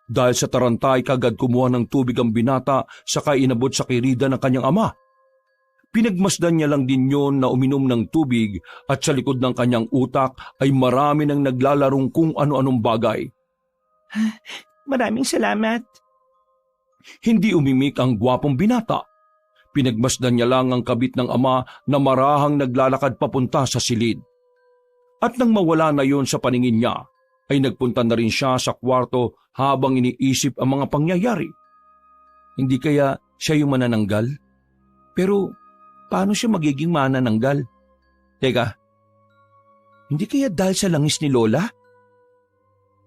Dahil sa taranta ay kagad kumuha ng tubig ang binata saka inabot sa kirida ng kanyang ama. Pinagmasdan niya lang din yon na uminom ng tubig at sa likod ng kanyang utak ay marami nang naglalarong kung ano-anong bagay. Maraming salamat. Hindi umimik ang gwapong binata. Pinagmasdan niya lang ang kabit ng ama na marahang naglalakad papunta sa silid. At nang mawala na yon sa paningin niya, ay nagpunta na rin siya sa kwarto habang iniisip ang mga pangyayari. Hindi kaya siya yung manananggal? Pero paano siya magiging manananggal? Teka, hindi kaya dahil sa langis ni Lola?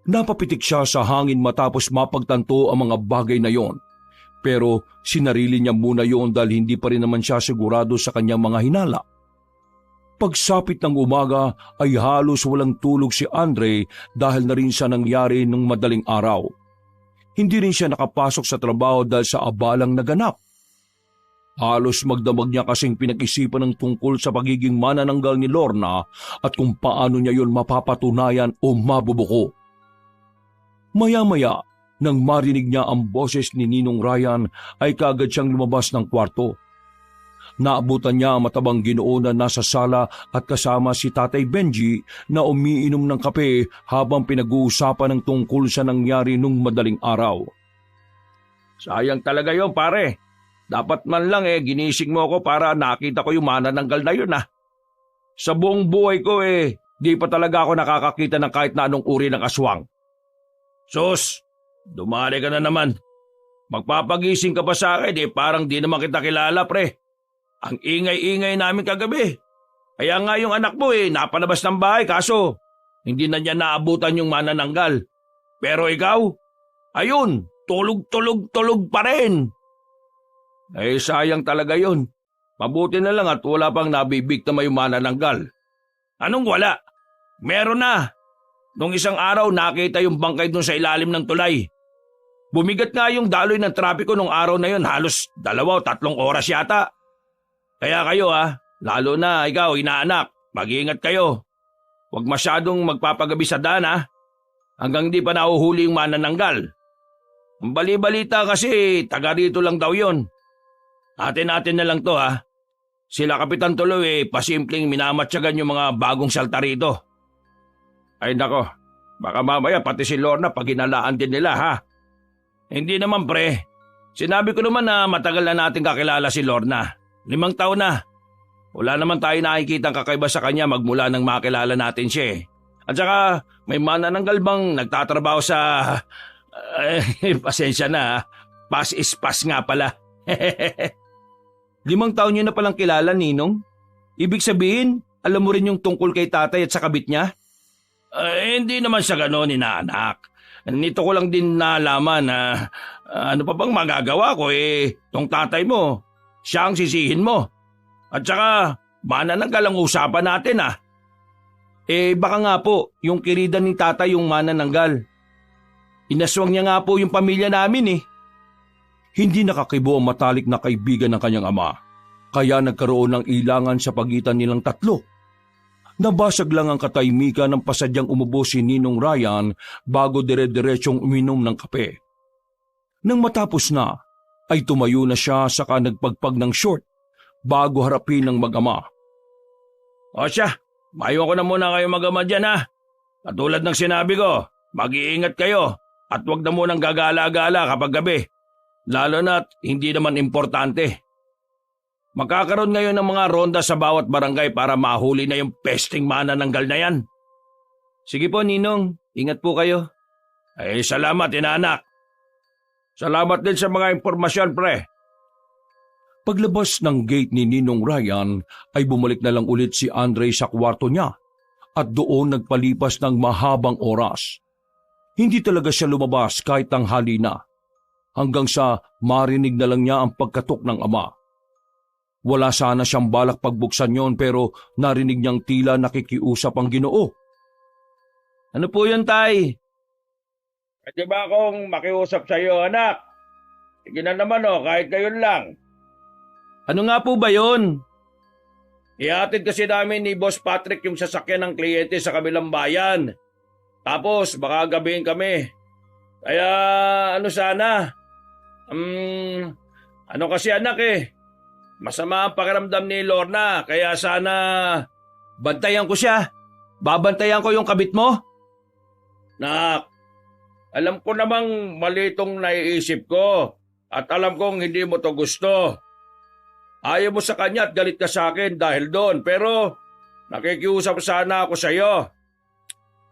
Napapitik siya sa hangin matapos mapagtanto ang mga bagay na yon. Pero sinarili niya muna yon dahil hindi pa rin naman siya sigurado sa kanyang mga hinala. Pagsapit ng umaga ay halos walang tulog si Andre dahil na rin siya nangyari nung madaling araw. Hindi rin siya nakapasok sa trabaho dahil sa abalang naganap. Halos magdamag niya kasing pinag-isipan ng tungkol sa pagiging manananggal ni Lorna at kung paano niya yon mapapatunayan o mabubuko. Maya-maya, nang marinig niya ang boses ni Ninong Ryan ay kaagad siyang lumabas ng kwarto. Naabutan niya ang matabang Ginoo na nasa sala at kasama si Tatay Benji na umiinom ng kape habang pinag-uusapan ng tungkol sa nangyari nung madaling araw. Sayang talaga yon pare. Dapat man lang ginising mo ako para nakita ko yung manananggal na yun Sa buong buhay ko di pa talaga ako nakakakita ng kahit na anong uri ng aswang. Sus, dumali ka na naman. Magpapagising ka pa sa akin parang di naman kita kilala pre. Ang ingay-ingay namin kagabi. Kaya nga yung anak mo napalabas ng bahay kaso hindi na niya naabutan yung manananggal. Pero ikaw, ayun, tulog pa rin. Sayang talaga yun. Mabuti na lang at wala pang nabibiktima yung manananggal. Anong wala? Meron na. Nung isang araw nakita yung bangkay dun sa ilalim ng tulay. Bumigat nga yung daloy ng trapiko nung araw na yun halos 2 o 3 oras yata. Kaya kayo lalo na ikaw inaanak, mag-iingat kayo. Huwag masyadong magpapagabi sa daan hanggang di pa nahuhuli yung manananggal. Ang bali-balita kasi taga rito lang daw yon. Atin-atin na lang to Sila Kapitan Tuloy pasimpleng minamatyagan yung mga bagong salta rito. Ay nako, baka mamaya pati si Lorna pag hinalaan din nila Hindi naman pre, sinabi ko naman na matagal na natin kakilala si Lorna. 5 taon na. Wala naman tayo nakikitang kakaiba sa kanya magmula nang makilala natin siya At saka may manananggal bang nagtatrabaho sa... pasensya na pass is pass nga pala. 5 taon niyo na palang kilala, Ninong? Ibig sabihin, alam mo rin yung tungkol kay tatay at sa kabit niya? Hindi naman sa gano'n, inaanak. Nito ko lang din nalaman na ano pa bang magagawa ko tong tatay mo, siya ang sisihin mo. At saka, manananggal ang usapan natin Baka nga po, yung kirida ni tatay yung manananggal. Inaswang niya nga po yung pamilya namin. Hindi nakakibo ang matalik na kaibigan ng kanyang ama, kaya nagkaroon ng ilangan sa pagitan nilang tatlo. Nabasag lang ang katahimikan ng pasadyang umubo si Ninong Ryan bago dire-diretsyong uminom ng kape. Nang matapos na, ay tumayo na siya saka nagpagpag ng short bago harapin ng mag-ama. O siya, mayo ko na muna kayo mag-ama dyan Katulad ng sinabi ko, mag-iingat kayo at huwag na munang gagala-gala kapag gabi. Lalo na't hindi naman importante. Magkakaroon ngayon ng mga ronda sa bawat barangay para mahuli na yung pesting manananggal na yan. Sige po, Ninong. Ingat po kayo. Salamat, inaanak. Salamat din sa mga impormasyon, pre. Paglabas ng gate ni Ninong Ryan ay bumalik na lang ulit si Andre sa kwarto niya at doon nagpalipas ng mahabang oras. Hindi talaga siya lumabas kahit tanghali na, hanggang sa marinig na lang niya ang pagkatok ng ama. Wala sana siyang balak pagbuksan yon pero narinig niyang tila nakikiusap ang Ginoo. Ano po yun, Tay? Pwede ba akong makiusap sa iyo, anak? Sige na naman kahit gayon lang. Ano nga po ba yun? Ihatid kasi namin ni Boss Patrick yung sasakyan ng kliyente sa kabilang bayan. Tapos baka gabihin kami. Kaya sana? Ano kasi anak masama ang pakiramdam ni Lorna, kaya sana Bantayan ko siya. Babantayan ko yung kabit mo. Nak, alam ko namang mali itong naiisip ko at alam kong hindi mo to gusto. Ayaw mo sa kanya at galit ka sa akin dahil doon, pero nakikiusap sana ako sa iyo.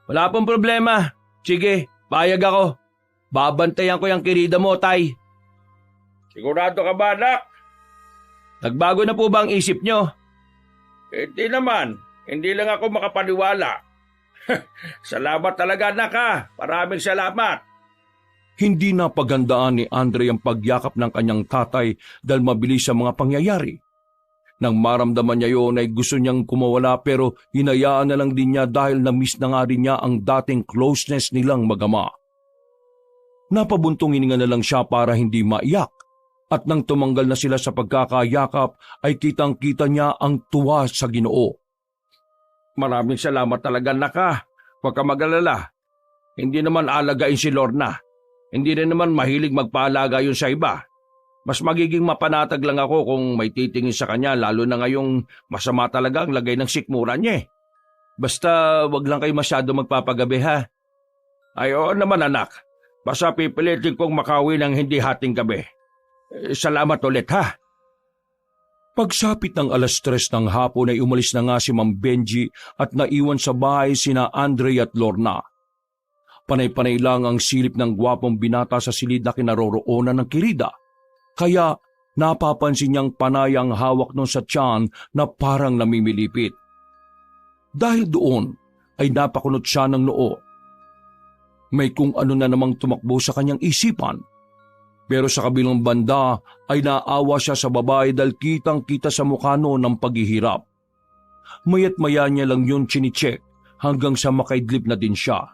Wala pong problema. Sige, payag ako. Babantayan ko yung kirida mo, Tay. Sigurado ka ba, anak? Nagbago na po ba ang isip nyo? Hindi naman. Hindi lang ako makapaniwala. Salamat talaga, anak Maraming salamat. Hindi napagandaan ni Andre ang pagyakap ng kanyang tatay dahil mabilis sa mga pangyayari. Nang maramdaman niya yun ay gusto niyang kumawala pero hinayaan na lang din niya dahil na-miss na nga rin niya ang dating closeness nilang mag-ama. Napabuntong hininga na lang siya para hindi maiyak. At nang tumanggal na sila sa pagkakayakap ay kitang-kita niya ang tuwa sa Ginoo. Maraming salamat talaga, anak Huwag ka mag-alala. Hindi naman alagain si Lorna. Hindi rin naman mahilig magpaalaga yun sa iba. Mas magiging mapanatag lang ako kung may titingin sa kanya lalo na ngayong masama talaga ang lagay ng sikmura niya. Basta wag lang kayo masyado magpapagabi Ay oo naman, anak. Basta pipilitin kong makawi ng hindi hating gabi. Salamat ulit Pagsapit ng 3:00 ng hapon ay umalis na nga si Ma'am Benji at naiwan sa bahay sina Andre at Lorna. Panay-panay lang ang silip ng gwapong binata sa silid na kinaroroonan ng kirida. Kaya napapansin niyang panay ang hawak nun sa tiyan na parang namimilipit. Dahil doon ay napakunot siya ng noo. May kung ano na namang tumakbo sa kanyang isipan. Pero sa kabilang banda ay naawa siya sa babae dahil kitang-kita sa mukha noon ng paghihirap. Mayat maya niya lang yun chinicheck hanggang sa makaidlip na din siya.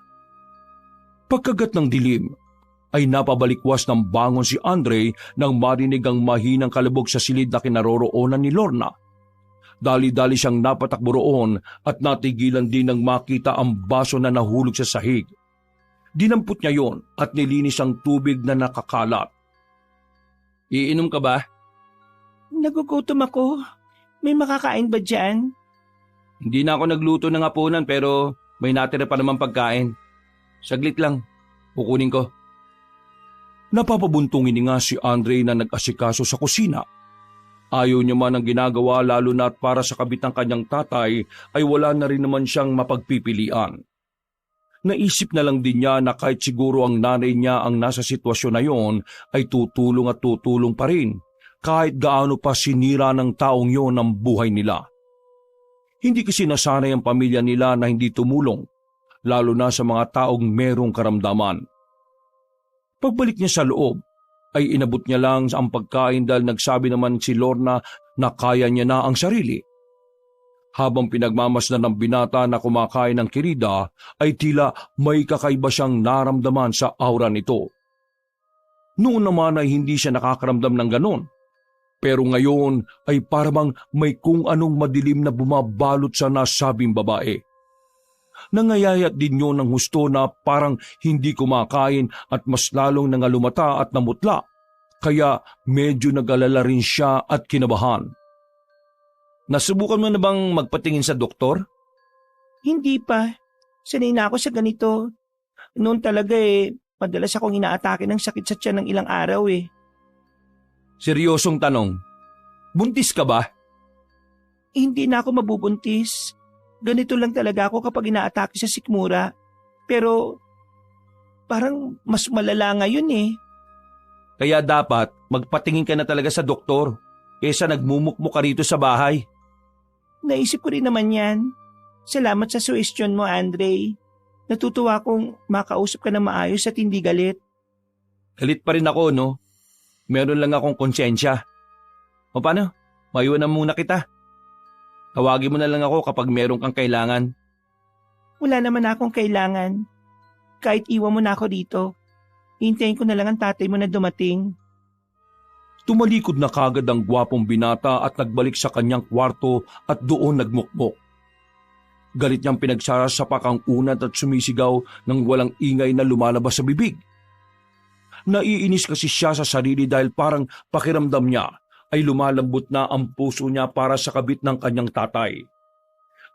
Pagkagat ng dilim, ay napabalikwas ng bangon si Andre nang marinig ang mahinang kalabog sa silid na kinaroroonan ni Lorna. Dali-dali siyang napatakbo roon at natigilan din nang makita ang baso na nahulog sa sahig. Dinampot niya yon at nilinis ang tubig na nakakalat. Iinom ka ba? Nagugutom ako. May makakain ba dyan? Hindi na ako nagluto ng hapunan pero may natira pa naman pagkain. Saglit lang, kukunin ko. Napapabuntungin nga si Andre na nag-asikaso sa kusina. Ayaw niya man ang ginagawa lalo na at para sa kabit ng kanyang tatay ay wala na rin naman siyang mapagpipilian. Naisip na lang din niya na kahit siguro ang nanay niya ang nasa sitwasyon na yon ay tutulong at tutulong pa rin kahit gaano pa sinira ng taong yon ang buhay nila. Hindi kasi nasanay ang pamilya nila na hindi tumulong, lalo na sa mga taong merong karamdaman. Pagbalik niya sa loob, ay inabot niya lang ang pagkain dahil nagsabi naman si Lorna na kaya niya na ang sarili. Habang pinagmamasdan ng binata na kumakain ng kirida, ay tila may kakaiba siyang naramdaman sa aura nito. Noon naman ay hindi siya nakakaramdam ng ganon. Pero ngayon ay parang may kung anong madilim na bumabalot sa nasabing babae. Nangayayat din yun ng husto na parang hindi kumakain at mas lalong nangalumata at namutla. Kaya medyo nag-alala rin siya at kinabahan. Nasubukan mo na bang magpatingin sa doktor? Hindi pa. Sanay na ako sa ganito. Noon talaga madalas akong inaatake ng sakit sa tiyan ng ilang araw Seryosong tanong, buntis ka ba? Hindi na ako mabubuntis. Ganito lang talaga ako kapag inaatake sa sikmura. Pero parang mas malala ngayon Kaya dapat magpatingin ka na talaga sa doktor kesa nagmumukmuk ka rito sa bahay. Naisip ko rin naman yan. Salamat sa suwestyon mo, Andre. Natutuwa kong makausap ka na maayos at hindi galit. Galit pa rin ako, no? Meron lang akong konsensya. O paano? Maiwan na muna kita. Tawagin mo na lang ako kapag meron kang kailangan. Wala naman akong kailangan. Kahit iwan mo na ako dito, hintayin ko na lang ang tatay mo na dumating. Tumalikod na kagad ang gwapong binata at nagbalik sa kanyang kwarto at doon nagmukmok. Galit niyang pinagsarasapak ang unat at sumisigaw ng walang ingay na lumalabas sa bibig. Naiinis kasi siya sa sarili dahil parang pakiramdam niya ay lumalambot na ang puso niya para sa kabit ng kanyang tatay.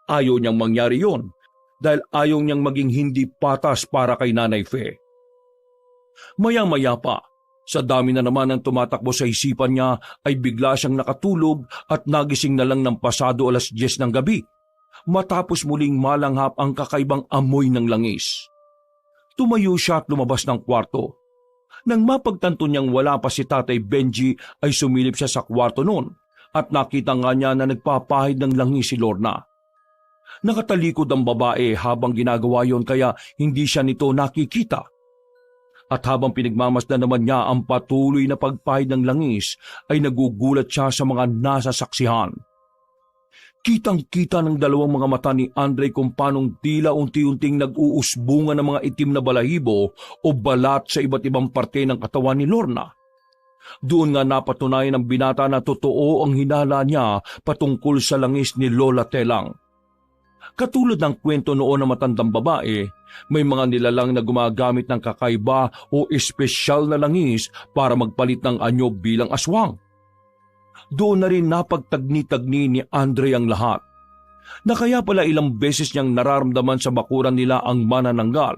Ayaw niyang mangyari yon dahil ayaw niyang maging hindi patas para kay Nanay Fe. Maya-maya pa, sa dami na naman ang tumatakbo sa isipan niya ay bigla siyang nakatulog at nagising na lang ng pasado 10:00 ng gabi, matapos muling malanghap ang kakaibang amoy ng langis. Tumayo siya at lumabas ng kwarto. Nang mapagtanto niyang wala pa si Tatay Benji ay sumilip siya sa kwarto noon at nakita nga niya na nagpapahid ng langis si Lorna. Nakatalikod ang babae habang ginagawa yon kaya hindi siya nito nakikita. At habang pinagmamasdan naman niya ang patuloy na pagpahid ng langis, ay nagugulat siya sa mga nasasaksihan. Kitang-kita ng dalawang mga mata ni Andre kung paanong tila unti-unting nag-uusbungan ng mga itim na balahibo o balat sa iba't ibang parte ng katawan ni Lorna. Doon nga napatunayan ng binata na totoo ang hinala niya patungkol sa langis ni Lola Telang. Katulad ng kwento noon ng matandang babae, may mga nilalang na gumagamit ng kakaiba o espesyal na langis para magpalit ng anyo bilang aswang. Doon na rin napagtagni-tagni ni Andre ang lahat, na kaya pala ilang beses niyang nararamdaman sa bakuran nila ang manananggal.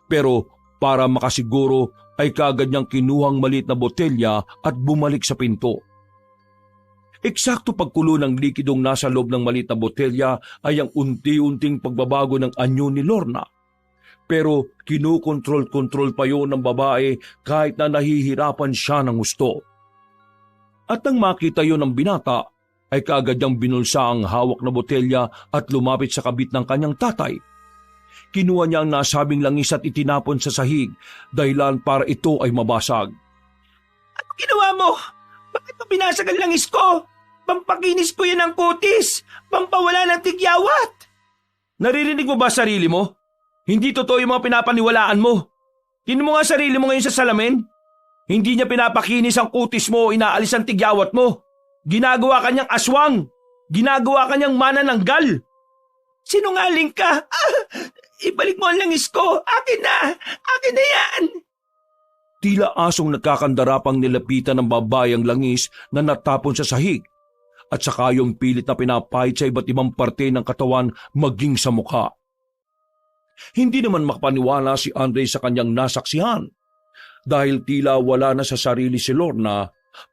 Pero para makasiguro ay kaagad niyang kinuhang maliit na botelya at bumalik sa pinto. Eksakto pagkulo ng likidong nasa loob ng maliit na botelya ay ang unti-unting pagbabago ng anyo ni Lorna. Pero kinukontrol-kontrol pa yun ng babae kahit na nahihirapan siya ng gusto. At nang makita yun ng binata, ay kaagad niyang binulsa ang hawak na botelya at lumapit sa kabit ng kanyang tatay. Kinuha niya ang nasabing langis at itinapon sa sahig, dahilan para ito ay mabasag. Ano ginawa mo? Bakit mo binasag ang langis ko? Pampakinis ko yan ng kutis! Pampawala ng tigyawat! Naririnig mo ba sarili mo? Hindi totoo yung mga pinapaniwalaan mo. Tingnan mo nga sarili mo ngayon sa salamin. Hindi niya pinapakinis ang kutis mo o inaalis ang tigyawat mo. Ginagawa kanyang aswang. Ginagawa kanyang manananggal. Sinungaling ka! Ibalik mo ang langis ko! Akin na! Akin na yan! Tila asong nagkakandarapang nilapitan ng babae ang langis na natapon sa sahig at saka yung pilit na pinapahid sa iba't ibang parte ng katawan maging sa mukha. Hindi naman makapaniwala si Andre sa kanyang nasaksihan dahil tila wala na sa sarili si Lorna,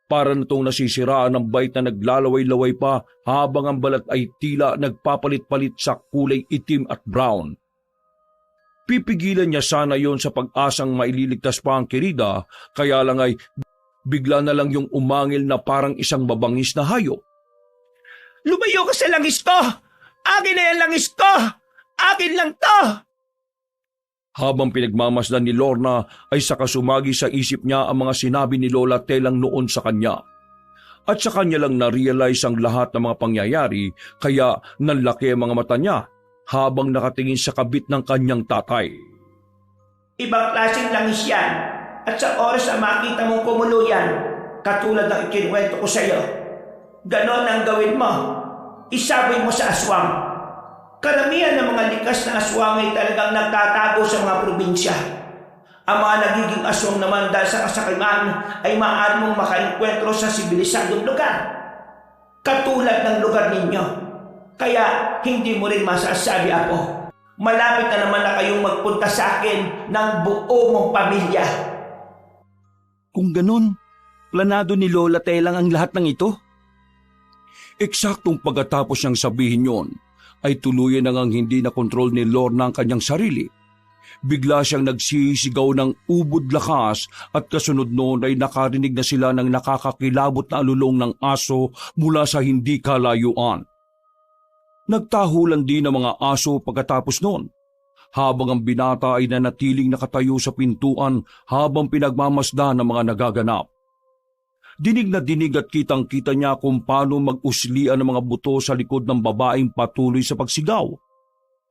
para na itong nasisiraan ng bait na naglalaway-laway pa habang ang balat ay tila nagpapalit-palit sa kulay itim at brown. Pipigilan niya sana yon sa pag-asang maililigtas pa ang kirida, kaya lang ay bigla na lang yung umangil na parang isang babangis na hayop. Lumayo ka sa langis ko! Akin na yan langis ko! Akin lang to! Habang pinagmamasdan ni Lorna ay saka sumagi sa isip niya ang mga sinabi ni Lola Telang noon sa kanya. At sa kanya lang na-realize ang lahat ng mga pangyayari kaya nanlaki ang mga mata niya habang nakatingin sa kabit ng kanyang tatay. Ibang klaseng langis yan. At sa oras na makita mong kumulo yan, katulad ng ikinuwento ko sa iyo, ganon ang gawin mo. Isaboy mo sa aswang. Karamihan ng mga likas na aswang ay talagang nagtatago sa mga probinsya. Ang mga nagiging aswang naman dahil sa kasakiman ay maaari mong makainkwentro sa sibilisadong lugar. Katulad ng lugar ninyo. Kaya hindi mo rin masasabi ako. Malapit na naman na kayong magpunta sa akin ng buo mong pamilya. Kung ganon, planado ni Lola Telang ang lahat ng ito? Eksaktong pagkatapos niyang sabihin yon, ay tuluyan na ngang hindi na kontrol ni Lorna ang kanyang sarili. Bigla siyang nagsisigaw ng ubod lakas at kasunod noon ay nakarinig na sila ng nakakakilabot na alulong ng aso mula sa hindi kalayuan. Nagtahulan din ang mga aso pagkatapos noon, habang ang binata ay nanatiling nakatayo sa pintuan habang pinagmamasdan ng mga nagaganap. Dinig na dinig at kitang-kita niya kung paano mag-uslian ng mga buto sa likod ng babaeng patuloy sa pagsigaw.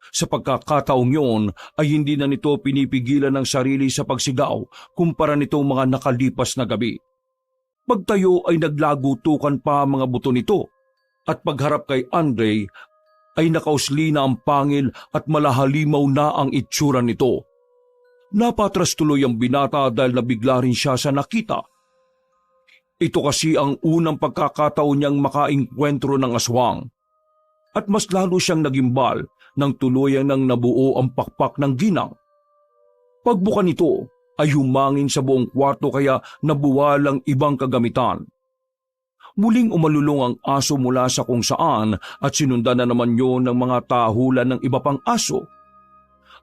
Sa pagkakataong yun ay hindi na nito pinipigilan ng sarili sa pagsigaw kumpara nitong mga nakalipas na gabi. Pagtayo ay naglagutukan pa ang mga buto nito at pagharap kay Andre ay nakausli na ang pangil at malahalimaw na ang itsura nito. Napatras tuloy ang binata dahil nabigla rin siya sa nakita. Ito kasi ang unang pagkakataon niyang makainkwentro ng aswang. At mas lalo siyang nagimbal nang tuluyan ng nabuo ang pakpak ng ginang. Pagbuka nito ay humangin sa buong kwarto kaya nabuwalang ibang kagamitan. Muling umalulong ang aso mula sa kung saan at sinundan na naman yon ng mga tahulan ng iba pang aso.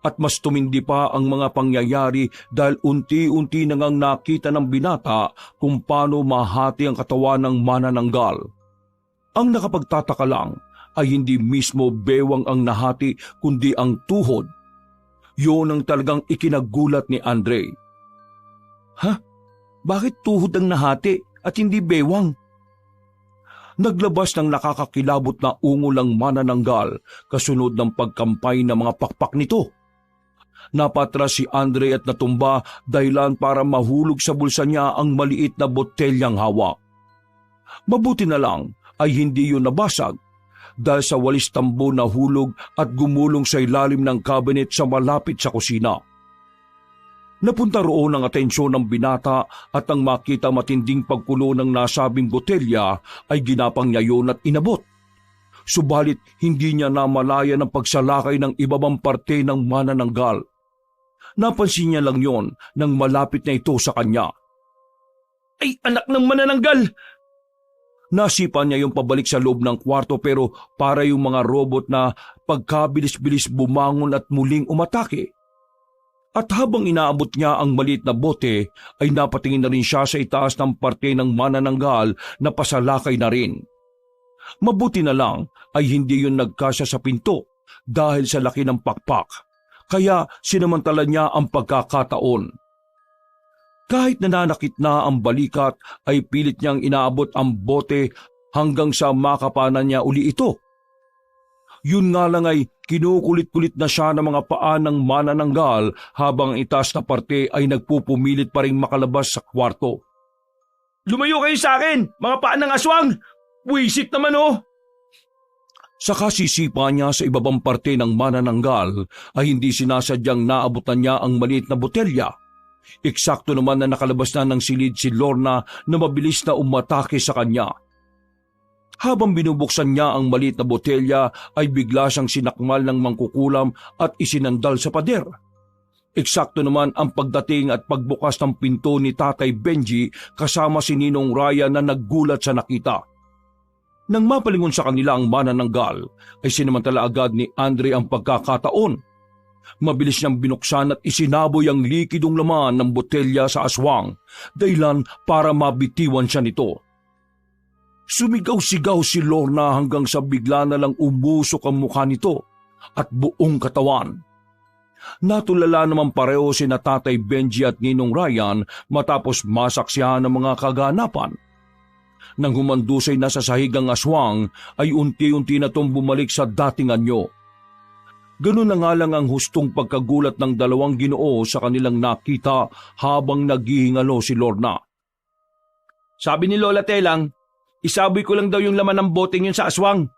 At mas tumindi pa ang mga pangyayari dahil unti-unti nangang nakita ng binata kung paano mahati ang katawan ng manananggal. Ang nakapagtataka lang ay hindi mismo bewang ang nahati kundi ang tuhod. Yun ang talagang ikinagulat ni Andre. Ha? Bakit tuhod ang nahati at hindi bewang? Naglabas ng nakakakilabot na ungol ang manananggal kasunod ng pagkampay ng mga pakpak nito. Napatras si Andre at natumba dahilan para mahulog sa bulsa niya ang maliit na botelyang hawak. Mabuti na lang ay hindi yun nabasag dahil sa walis tambo na hulog at gumulong sa ilalim ng cabinet sa malapit sa kusina. Napunta roon ang atensyon ng binata at ang makita matinding pagkulo ng nasabing botelya ay ginapang niya yun at inabot. Subalit hindi niya namalaya ng pagsalakay ng ibabang parte ng manananggal. Napansin niya lang yon nang malapit na ito sa kanya. Ay, anak ng manananggal! Nasipan niya yung pabalik sa loob ng kwarto pero para yung mga robot na pagkabilis-bilis bumangon at muling umatake. At habang inaabot niya ang maliit na bote ay napatingin na rin siya sa itaas ng parte ng manananggal na pasalakay na rin. Mabuti na lang ay hindi yun nagkasya sa pinto dahil sa laki ng pakpak. Kaya sinamantala niya ang pagkakataon. Kahit nananakit na ang balikat ay pilit niyang inaabot ang bote hanggang sa makapanan niya uli ito. Yun nga lang ay kinukulit-kulit na siya ng mga paa ng manananggal habang ang itaas na parte ay nagpupumilit pa rin makalabas sa kwarto. Lumayo kayo sa akin, mga paa ng aswang! Buisit naman oh! Sa kasisipa niya sa ibabang parte ng manananggal ay hindi sinasadyang naabutan niya ang maliit na botelya. Eksakto naman na nakalabas na ng silid si Lorna na mabilis na umatake sa kanya. Habang binubuksan niya ang maliit na botelya ay bigla siyang sinakmal ng mangkukulam at isinandal sa pader. Eksakto naman ang pagdating at pagbukas ng pinto ni Tatay Benji kasama si Ninong Raya na naggulat sa nakita. Nang mapalingon sa kanila ang manananggal, ay sinamantala agad ni Andre ang pagkakataon. Mabilis niyang binuksan at isinaboy ang likidong laman ng botelya sa aswang, dahilan para mabitiwan siya nito. Sumigaw-sigaw si Lorna hanggang sa bigla na lang umusok ang mukha nito at buong katawan. Natulala naman pareho si Tatay Benji at Ninong Ryan matapos masaksihan ng mga kaganapan. Nang humandusay na sa sahig ang aswang ay unti-unti na itong bumalik sa dating anyo. Ganun na nga lang ang hustong pagkagulat ng dalawang Ginoo sa kanilang nakita habang naghihingalo si Lorna. Sabi ni Lola Telang, isaboy ko lang daw yung laman ng boteng yun sa aswang.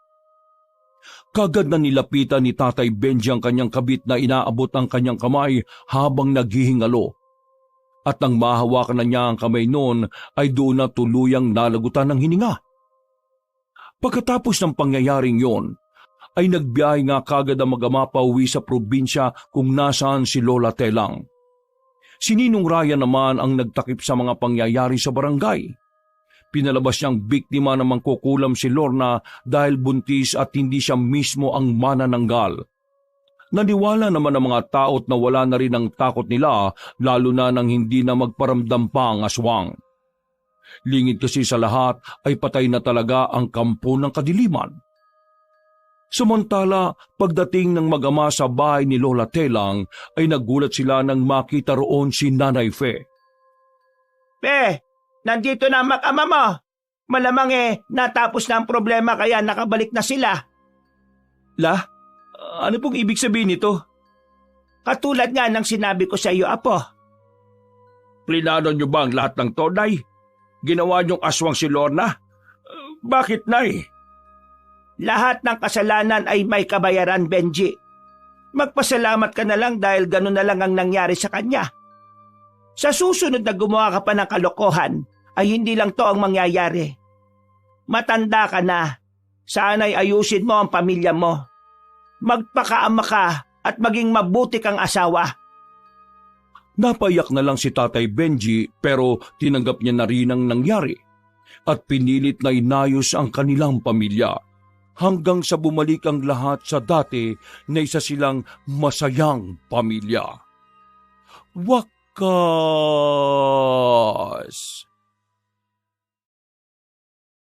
Kagad na nilapitan ni Tatay Benji ang kanyang kabit na inaabot ang kanyang kamay habang naghihingalo. At nang mahawakan na niya ang kamay noon ay doon na tuluyang nalagutan ng hininga. Pagkatapos ng pangyayaring yon, ay nagbiyahe nga kagad ang mag-ama pauwi sa probinsya kung nasaan si Lola Telang. Si Ninong Ryan naman ang nagtakip sa mga pangyayari sa barangay. Pinalabas niyang biktima ng mangkukulam si Lorna dahil buntis at hindi siya mismo ang manananggal. Naniwala naman ang mga tao't na wala na rin ang takot nila lalo na nang hindi na magparamdam pa ang aswang. Lingid kasi sa lahat ay patay na talaga ang kampo ng kadiliman. Samantala, pagdating ng mag-ama sa bahay ni Lola Telang ay nagulat sila nang makita roon si Nanay Fe. Pe, nandito na ang mag-ama mo. Malamang natapos na ang problema kaya nakabalik na sila. La, ano pong ibig sabihin nito? Katulad nga ng sinabi ko sa iyo, Apo. Plinano niyo ba ang lahat ng to, Nay? Ginawa niyong aswang si Lorna? Bakit, Nay? Lahat ng kasalanan ay may kabayaran, Benji. Magpasalamat ka na lang dahil ganun na lang ang nangyari sa kanya. Sa susunod na gumawa ka pa ng kalokohan, ay hindi lang to ang mangyayari. Matanda ka na. Sana'y ayusin mo ang pamilya mo. Magpakaama ka at maging mabuti kang asawa. Napayak na lang si Tatay Benji pero tinanggap niya na rin ang nangyari at pinilit na inayos ang kanilang pamilya hanggang sa bumalik ang lahat sa dati na isa silang masayang pamilya. Wakas!